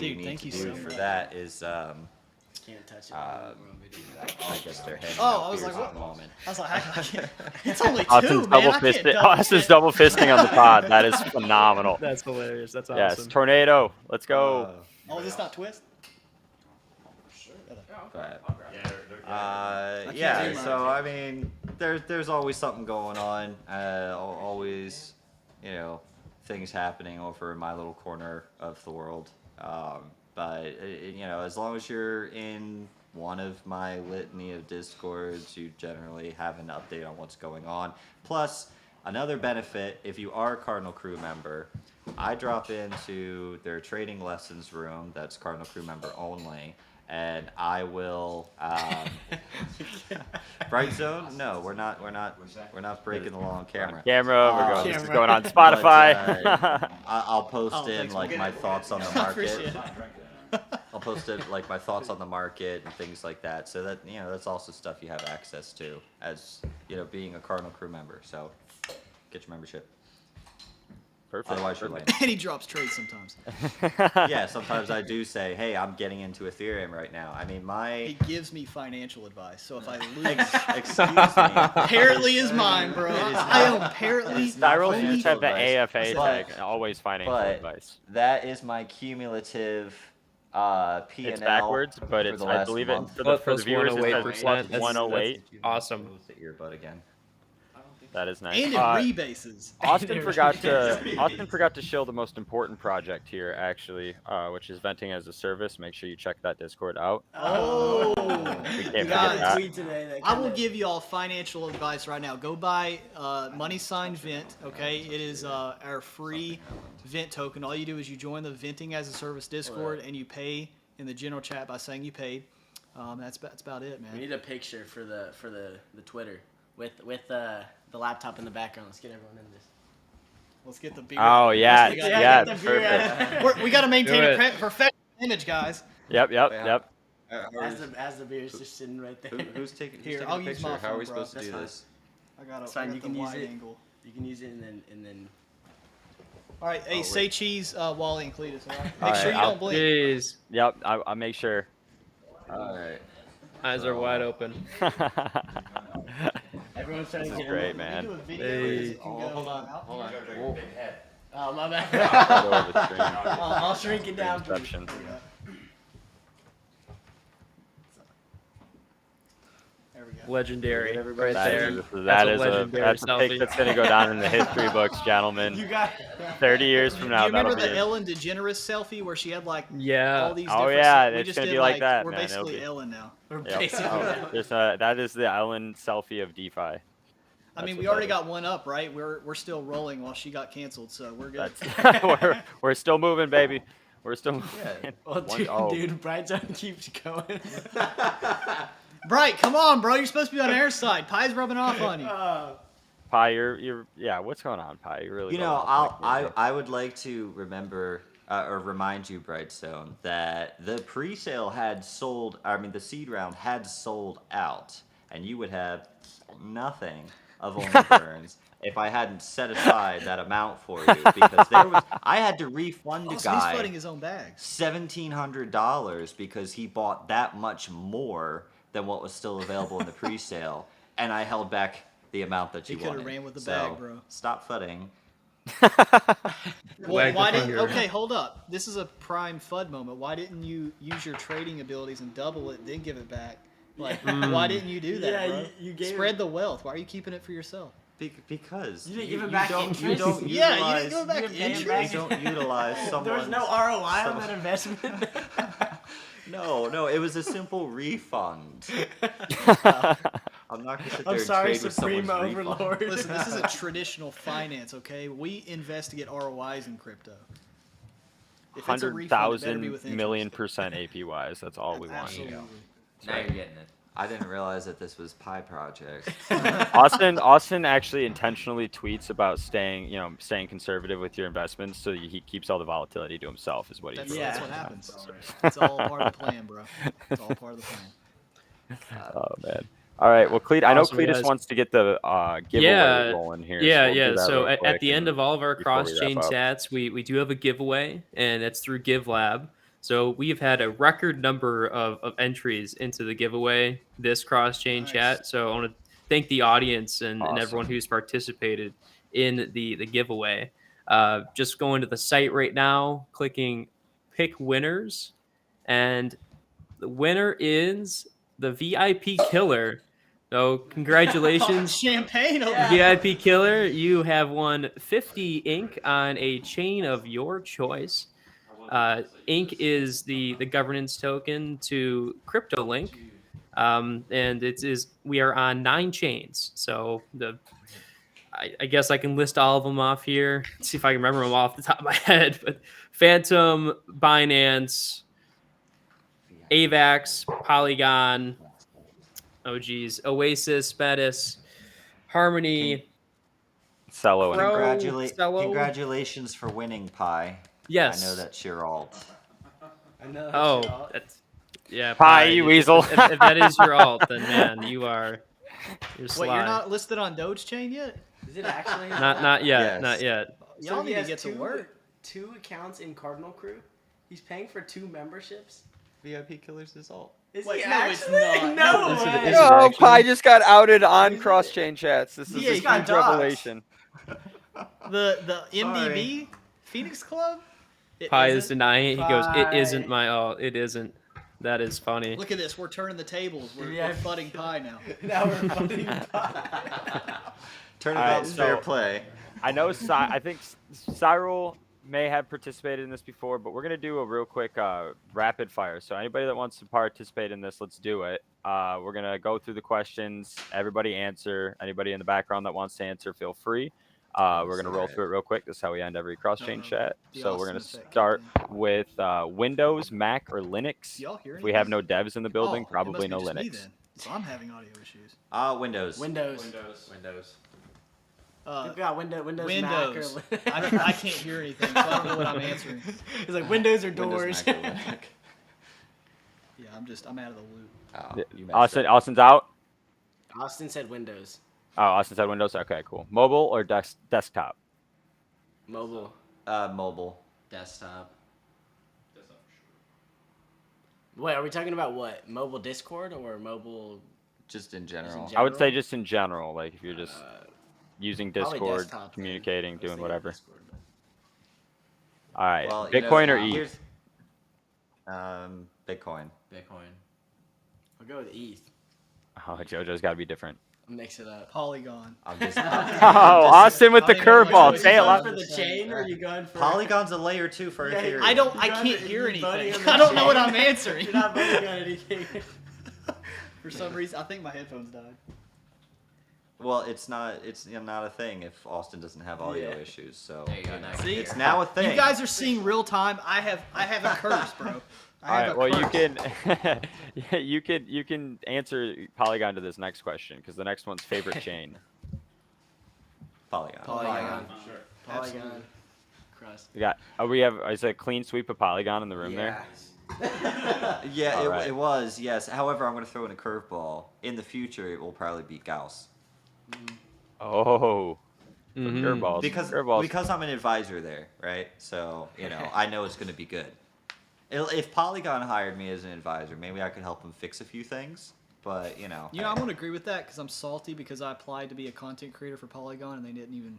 you Dude, need thank to you do so for much. that is Can't touch it. I guess they're handing Oh, out I was beers like, at the moment. I was like, I can't. It's only two, Austin's man. double I can't fisting. double Austin's fist. double fisting on the pod. That is phenomenal. That's hilarious. That's awesome. Yes, tornado. Let's go. Oh, is this not twist? But, can't yeah, do so mine. I mean, there's always something going on. Always, things happening over in my little corner of the world. But as long as you're in one of my litany of Discords, you generally have an update on what's going on. Plus, another benefit, if you are a Cardinal Crew member, I drop into their trading lessons room that's Cardinal Crew member only, and I will Bright Zone? No, we're not breaking the law on camera. Camera. We're going. This is Camera. going on But, Spotify. I'll post Oh, in thanks, like man. my thoughts on the I market. appreciate it. I'll post it like my thoughts on the market and things like that. So that that's also stuff you have access to as being a Cardinal Crew member. So get your membership. Perfect. Otherwise, you're perfect. lame. And he drops trades sometimes. Yeah, sometimes I do say, hey, I'm getting into Ethereum right now. I mean, He my gives me financial advice. So if I lose, excuse me. Apparently is mine, bro. I own Apparently. It's not Spiral financial Foods have the advice, AFA but- tag, always financial but advice. that is my cumulative P&L. It's backwards, but for it's the I last believe month. it for the Plus viewers it says 108%. plus That's- 108. Awesome. Close the earbud again. That is nice. And it rebases. Austin forgot to show the most important project here, actually, which is venting as a service. Make sure you check that Discord out. Oh, We you can't got forget a that. tweet today. That I will kinda- give you all financial advice right now. Go buy Money Sign Vent. Okay, it is our free Vent token. All you do is you join the Venting as a Service Discord and you pay in the general chat by saying you paid. That's about it, We man. need a picture for the Twitter with the laptop in the background. Let's get everyone in this. Let's get the beer. Oh yeah, Yeah, yeah, get the beer perfect. We got to maintain Do a it. professional image, guys. Yep. Yeah. As the beer's just sitting right there. Who's taking Here, a I'll use picture? my How are we phone, bro. supposed to do That's this? I got It's fine, the you can use wide it. angle. You can use it and then. All right, hey, wait. say cheese, Wally and Cletus. All right? Make All sure right, you don't blink. Jeez. Yep. I'll make sure. All right. Eyes are wide open. Everyone's trying to This is get great, in. man. Do a video Hey. that you can go, Hold on. Oh my bad. Right over the stream. I'll shrink it down. for you. Inception. There we go. Legendary. Right That there. is, That's that a is legendary that's a pic selfie. that's gonna go down in the history books, You gentlemen. got. 30 years from Do now, you remember that'll be the it. Ellen DeGeneres selfie where she had like Yeah. all these Oh, different yeah, we it's just gonna did, be like that, we're man. It'll basically be- Ellen now. We're Yep. basically. Oh, that is the Ellen selfie of DeFi. I mean, That's we what already that is. got one up, right? We're still rolling while she got canceled, so we're good. That's we're still moving, baby. We're still moving. Well, dude, Brian's on keeps going. Bright, come on, bro. You're supposed to be on air side. Pie's rubbing off on you. Pi, you're yeah. What's going on, Pi? You really. You going know, off like crazy. I would like to remember or remind you, Brightstone, that the pre-sale had sold. I mean, the seed round had sold out, and you would have nothing of only burns if I hadn't set aside that amount for you, because I had to refund Oh, the so he's guy flooding his own bags. $1,700 because he bought that much more than what was still available in the pre-sale, and I held back the amount that He you coulda wanted. ran with the So, bag, bro. Stop flooding. Well, Wag the why didn't? finger. Okay, hold up. This is a prime FUD moment. Why didn't you use your trading abilities and double it, then give it back? Like, why didn't you do that, Yeah, bro? you gave Spread it- the wealth. Why are you keeping it for yourself? Because You didn't give it back don't, you interest? don't Yeah, you utilize, didn't give it back You didn't pay him interest. you don't utilize There someone's... was no ROI on some- that investment. No, it was a simple refund. I'm not gonna sit there I'm and sorry, trade with Supreme someone's refund. Overlord. Listen, this is a traditional finance, okay? We invest to get ROIs in crypto. If it's a refund, it better be with 100,000 million interest. % APYs. That's all we want. Absolutely. Now you're getting it. I didn't realize that this was Pi Project. Austin actually intentionally tweets about staying conservative with your investments, so he keeps all the volatility to himself. Is what he. That's, does. that's what happens. It's all part of the plan, bro. It's all part of the plan. Oh man. All right. Well, I know Awesome, Cletus guys. wants to get the giveaway Yeah, rolling here. Yeah, we'll do yeah. that So real at quick the end and of all of our before we wrap cross-chain up. chats, we do have a giveaway, and it's through GiveLab. So we have had a record number of entries into the giveaway this cross-chain Nice. chat. So I want to thank the audience and Awesome. everyone who's participated in the giveaway. Just going to the site right now, clicking pick winners, and the winner is the VIP Killer. So congratulations. Champagne over VIP Killer, you have won 50 ink on a chain of your choice. Ink is the governance token to CryptoLink, and we are on 9 chains. So I guess I can list all of them off here. See if I can remember them off the top of my head. But Phantom, Binance, AVAX, Polygon. Oh geez, Oasis, Metis, Harmony. Cello and Pro- Cello? Congratulations for winning, Pi. Yes. I know that's your alt. I know. Oh, that's yeah. Pie, you weasel. If that is your alt, then man, you're Wait, sly. you're not listed on Doge Chain yet? Is it actually? Not yet. Yes. Not yet. y'all he need to has get to work. 2 accounts in Cardinal Crew. He's paying for 2 memberships. VIP Killers is all. Is Wait, he no, it's actually? not. No Is it- way. is it Oh, actually? Pi just got outed on Is it? cross-chain chats. This is Yeah, a he got huge doxxed. revelation. The MDB Phoenix Club. It Pi is isn't? denying it. He goes, "It isn't Pi. my all. It isn't." That is funny. Look at this. We're turning the tables. We're Yeah. flooding Pie now. Now we're fucking. Turnabout's so- fair play. I know. I think Cyril may have participated in this before, but we're gonna do a real quick rapid fire. So anybody that wants to participate in this, let's do it. We're gonna go through the questions. Everybody answer. Anybody in the background that wants to answer, feel free. We're gonna roll through it real quick. This is how we end every cross-chain chat. The So we're gonna Austin effect start kicked with Windows, Mac, or Linux. Do y'all hear If we have anything? no devs in the building, Oh, it probably must be no just me Linux. then. So I'm having audio issues. Windows. Windows. Windows. We've got Windows, Windows. Mac, or I can't hear anything, so I don't know what I'm answering. It's like Windows or Windows, doors. Mac, or Linux. Yeah, I'm out of the loop. Oh, you messed Austin, up. Austin's out. Austin said Windows. Oh, Austin said Windows. Okay, cool. Mobile or desktop? Mobile. Mobile. Desktop. Wait, are we talking about what? Mobile Discord or mobile? Just in general. I would say just in general, like if you're just using probably Discord, desktop, then. communicating, I was doing thinking whatever. Discord, but- All right, Well, Bitcoin or ETH? here's- Bitcoin. Bitcoin. I'll go with ETH. Oh, JoJo's got to be different. I'll mix it up. Polygon. I'm just. Oh, Austin with the I don't even know curveball. what Say it you're loud. For the chain, or are you going for? Polygon's a layer 2 for Yeah, Ethereum. I You're can't hear you're voting anything. on the I don't know what chain. I'm answering. You're not voting on anything. For some reason, I think my headphones died. Well, it's not a thing if Austin doesn't have audio Yeah. issues. So There you go, now See? it's now a thing. You guys are seeing real time. I have a curse, bro. All right, well you can you can answer Polygon to this next question because the next one's favorite chain. Polygon. Polygon. Sure. Polygon. Crust. We got we have is a clean sweep of Polygon in the room there. Yeah, All it, right. it was, yes. However, I'm going to throw in a curveball. In the future, it will probably be Gauss. Oh, Mhm. curveballs. Curveballs. Because I'm an advisor there, right? So, I know it's going to be good. If Polygon hired me as an advisor, maybe I could help them fix a few things. But, I'm going to agree with that because I'm salty because I applied to be a content creator for Polygon and they didn't even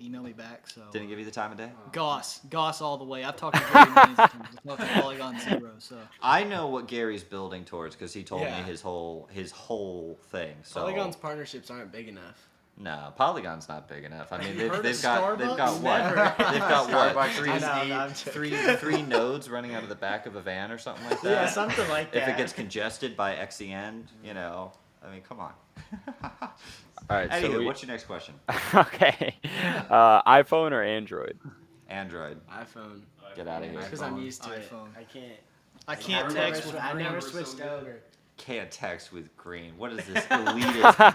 email me back. So Didn't give you the time of day? Goss all the way. I've talked to Gary millions of times. I've talked to Polygon Zero. So I know what Gary's building towards because he told Yeah. me his whole thing. So Polygon's partnerships aren't big enough. No, Polygon's not big enough. I mean, you heard they've of got Starbucks? what? Never. They've got what? I know, I'm joking. Three nodes running out of the back of a van or something like that. Yeah, something like that. If it gets congested by XEN, I mean, come on. All right. Anywho, So what's your next question? okay. iPhone or Android? Android. iPhone. Get out of here. Because I'm used to iPhone. it. I can't text with I green. never switched over. Can't text with green. What is this elitist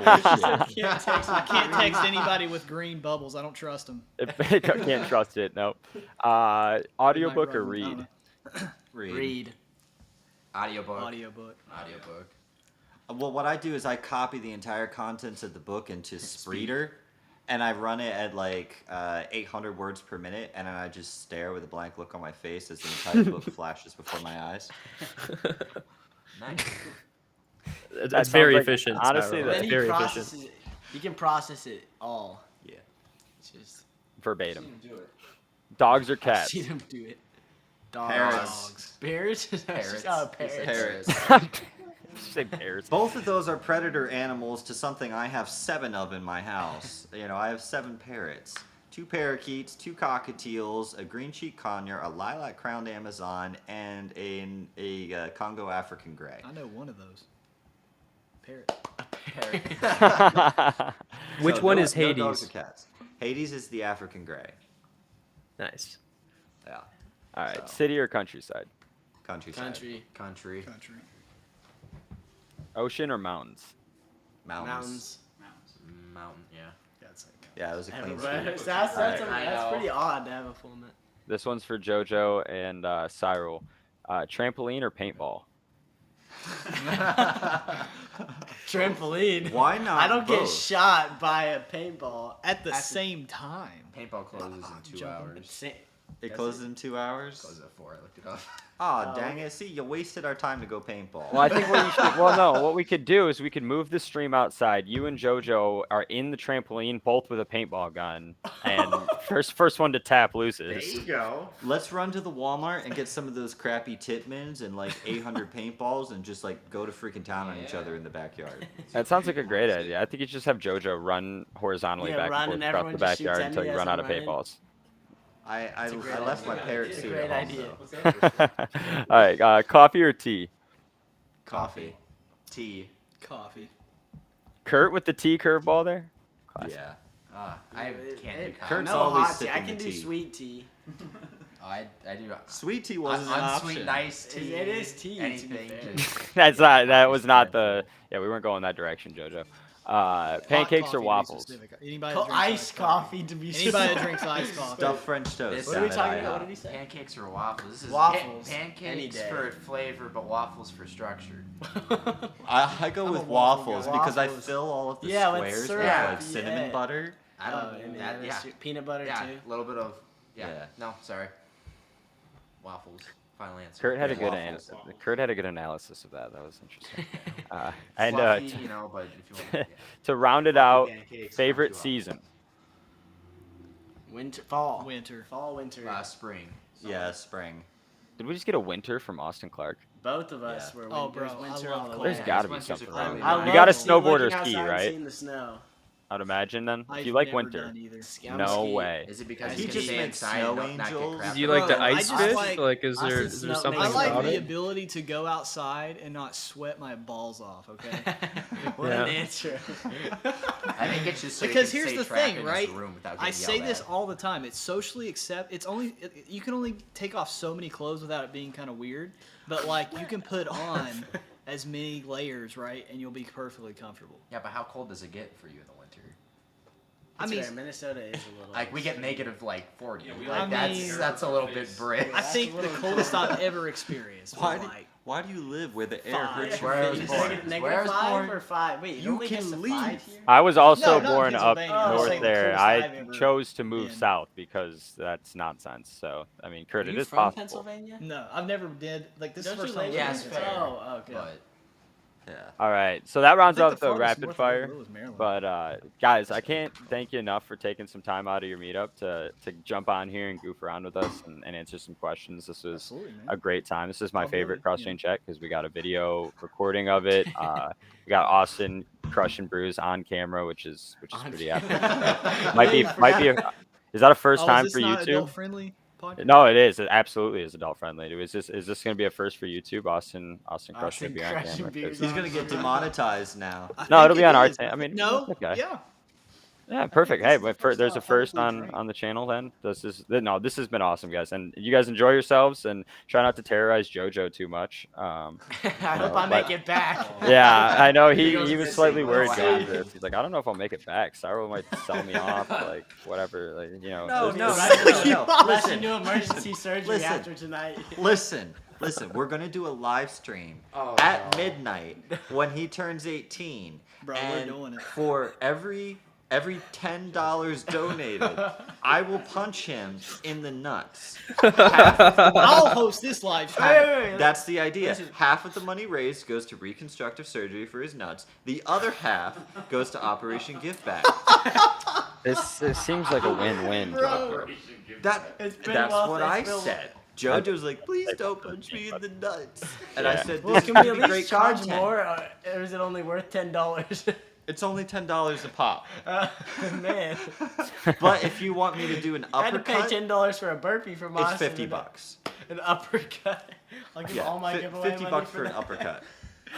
bullshit? I can't text anybody with green bubbles. I don't trust them. Can't trust it. Nope. Audiobook or read? Read. Audiobook. Audiobook. Well, what I do is I copy the entire contents of the book into Spreeder, and I run it at 800 words per minute, and then I just stare with a blank look on my face as the entire book flashes before my eyes. Nice. That's sounds very like- efficient. honestly, Cyril. that's That's Then very he efficient. processes it. You can process it all. Yeah. It's just Verbatim. do it. Dogs or I've cats? seen him do it. Dogs. Parrots. Bears? Parrots. Oh, He said parrots. parrots. Say bears. Both of those are predator animals to something I have 7 of in my house. I have 7 parrots. 2 parakeets, 2 cockatiels, a green cheek conure, a lilac-crowned Amazon, and a Congo African gray. I know one of those. Parrot. Which So one no- is no Hades? dogs or cats. Hades is the African gray. Nice. Yeah. All right. So. City or countryside? Countryside. Country. Country. Ocean or mountains? Mountains. Mountain, yeah. That's like Yeah, it was a clean Everybody. sweep. That's pretty odd to have a full net. This one's for JoJo and Cyril. Trampoline or paintball? Trampoline. Why not I don't get both? shot by a paintball at the same time. Paintball closes in 2 hours. It closes in 2 hours. Closes at 4. I looked it up. Oh, dang it! See, you wasted our time to go paintball. Well, I think what you should. Well, no. What we could do is we could move the stream outside. You and JoJo are in the trampoline, both with a paintball gun, and first one to tap There loses. you go. Let's run to the Walmart and get some of those crappy Titmans and like 800 paintballs and just like go to freaking town on each other in the backyard. That sounds like a great idea. I think you just have JoJo run horizontally Yeah, back run and and forth across everyone the just shoots backyard until you enemy run as out of I'm running. paintballs. I great left my idea. parrot It's a suit great at home, idea. though. All right, coffee or tea? Coffee. Tea. Coffee. Kurt with the tea curveball there. Classic. Yeah. I can't do coffee. Kurt's No always hot tea. I sipping can the do tea. sweet tea. I do. Sweet tea wasn't an option. Unsweet iced tea. It is tea, to be Anything. fair. Just, That was not the. Yeah, we weren't going that direction, JoJo. Pancakes Hot coffee, or to be waffles? specific. Anybody that drinks Iced coffee to be Anybody that specific. drinks iced coffee. Stuffed French toast. This- What are we down talking at about? What IHOP. did he say? pancakes or waffles? This is Waffles, any pancakes day. for flavor, but waffles for structure. I go I'm with a waffle waffles guy. because I Waffles. fill all of the Yeah, with squares with syrup, like cinnamon yeah. butter. I don't. and that, then yeah. peanut butter Yeah. too. A little bit of. Yeah. Yeah. No, sorry. Waffles. Final answer. Kurt had a Yeah, good waffles. Kurt had a good analysis of that. That was interesting. And Fluffy, you know, but if you want. Yeah. to round it out, Pancakes, favorite fluffy season. Winter, fall, Winter. fall, winter. Spring. Yeah, spring. Did we just get a winter from Austin Clark? Both of us Yeah. were Oh, winters, bro, I winter love all the cold. way. There's got to be Winters are something cold. wrong. with I that. You love got a looking snowboard or outside ski, and right? seeing the snow. I'd imagine then. I've If you like never winter, done either. I'm no ski. way. Is it because He you can just stay makes inside snow and not get angels. crap? Do you like Bro, the I ice just fish? like- Like, is I there said is there snow- something I makes like about the it? ability to go outside and not sweat my balls off, okay? What Yeah. an answer. I think it's just so Because you can here's stay the trapped thing, in right? this room without I getting say yelled this at. all the time. It's socially you can only take off so many clothes without it being kind of weird. But like you can put on as many layers, right? And you'll be perfectly comfortable. Yeah, but how cold does it get for you in the winter? I mean- mean, Minnesota is a little. Like we get negative like 40. Yeah, we like I that's mean- that's a little bit brisk. I think the coldest I've ever experienced was like Why do you live where the air hurts Five. your Where I was face? born. Negative Where I was 5 born. or 5? Wait, You only can gets to leave. 5 here? I was also No, not in born up Pennsylvania. I'm north saying the there. coolest I I've ever chose to move been. south because that's nonsense. So I mean, Kurt, Are it you is from possible. Pennsylvania? no, I've never did like this Don't is the you first time. live Yeah, in it's Pennsylvania? fair. Oh, okay. But Yeah. All right, so that rounds I think out the the farthest rapid north fire. I ever was Maryland. But guys, I can't thank you enough for taking some time out of your meetup to jump on here and goof around with us and answer some questions. This was Absolutely, man. a great time. This is my Love favorite it, cross yeah. chain check because we got a video recording of it. We got Austin crushing Brews on camera, which is On pretty camera. epic. might be. Is that a first Oh, time is for this not YouTube? adult-friendly podcast? No, it is. It absolutely is adult friendly. Is this going to be a first for YouTube? Austin crushing Austin beer on crushing camera. beers 'Cause- He's gonna get demonetized now. I No, think it'll be it on our is. I mean, No, it's okay. yeah. Yeah, perfect. Hey, but there's a I've first publicly on drank. the channel then. This has been awesome, guys, and you guys enjoy yourselves and try not to terrorize JoJo too much. I hope I but- make it back. Yeah, I know he goes was missing. slightly worried Wow. going into this. He's like, I don't know if I'll make it back. Cyril might sell me off, like whatever, like No, there's- no, Right, no. Unless you Listen, do emergency surgery listen. after tonight. listen. We're gonna do a live stream Oh, at no. midnight when he turns 18. Bro, we're and doing it. for every $10 donated, I will punch him in the nuts. I'll host this live stream. That's the idea. Half of the money raised goes to reconstructive surgery for his nuts. The other half goes to Operation Give Back. this seems like a win-win. Bro. That, It's been that's well, what it's I been- said. JoJo's like, please don't punch me in the nuts. And I Yeah. said, Well, this can we is at gonna be least great charge content. more, or is it only worth $10? It's only $10 a pop. Man, But if you want me to do an I had to pay uppercut, $10 for a burpee from it's Austin. $50. An uppercut. I'll give all my giveaway 50 money bucks for for an that. uppercut.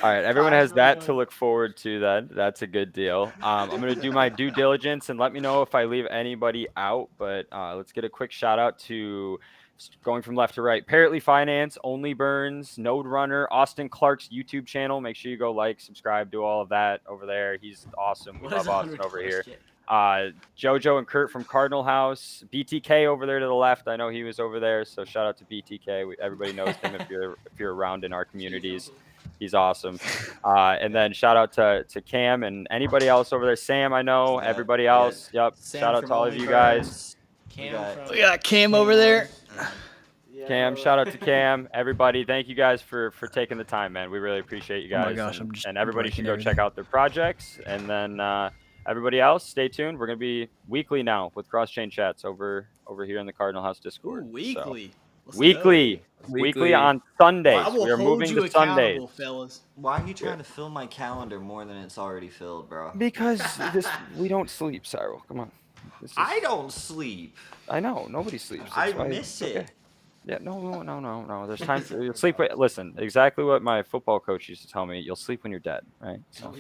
All right, everyone has Gosh, that really to look forward to. Then that's a good deal. I'm gonna do my due diligence and let me know if I leave anybody out. But let's get a quick shout out to going from left to right. Parrotly Finance, Only Burns, Node Runner, Austin Clark's YouTube channel. Make sure you go like, subscribe, do all of that over there. He's awesome. We What love is Austin $100 over here. shit? JoJo and Kurt from Cardinal House, BTK over there to the left. I know he was over there, so shout out to BTK. Everybody knows him if you're around in our communities. He's awesome. And then shout out to Cam and anybody else over there. Sam, I know. Yeah, Everybody yeah. else. Yep. Sam Shout out from to all of Only you guys. Burns. Cam We got Cam over there. Cam, shout out to Cam. Everybody, thank you guys for taking the time, man. We really appreciate you Oh guys. my gosh, and, I'm just and everybody should breaking go check everything. out their projects. And then everybody else, stay tuned. We're gonna be weekly now with cross chain chats over here in the Cardinal House Ooh, Discord. weekly. So, Let's weekly. go. Weekly on Sundays. I will We are hold moving you to Sundays. accountable, fellas. Why are you trying to fill my calendar more than it's already filled, bro? Because we don't sleep, Cyril. Come on. I don't sleep. I know nobody sleeps. I That's why miss it's okay. it. Yeah, no. There's time for you'll sleep. Listen, exactly what my football coach used to tell me. You'll sleep when you're dead, right? So.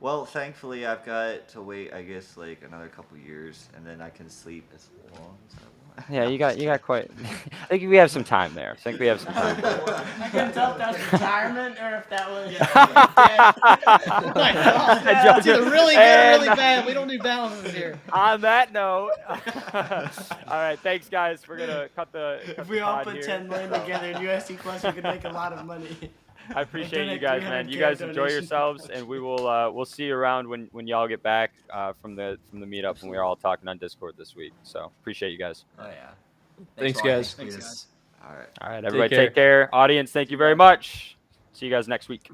Well, thankfully, I've got to wait, I guess, like another couple years, and then I can sleep as long as I want. Yeah, you got quite. I think we have some time there. I think we have some time. I couldn't tell if that was retirement or if that was. It's either really good or really bad. We don't do balances here. On that note, all right, thanks guys. We're gonna cut the. If we all pod put here. 10 million together in USD Plus, we could make a lot of money. I appreciate you Donate guys, man. You 300K guys enjoy donation. yourselves, and we will we'll see you around when y'all get back from the meetup, and we're all talking on Discord this week. So appreciate you guys. Oh yeah. Thanks, for all- guys. Thanks, guys. All right. All right, everybody, care. take care. Audience, thank you very much. See you guys next week.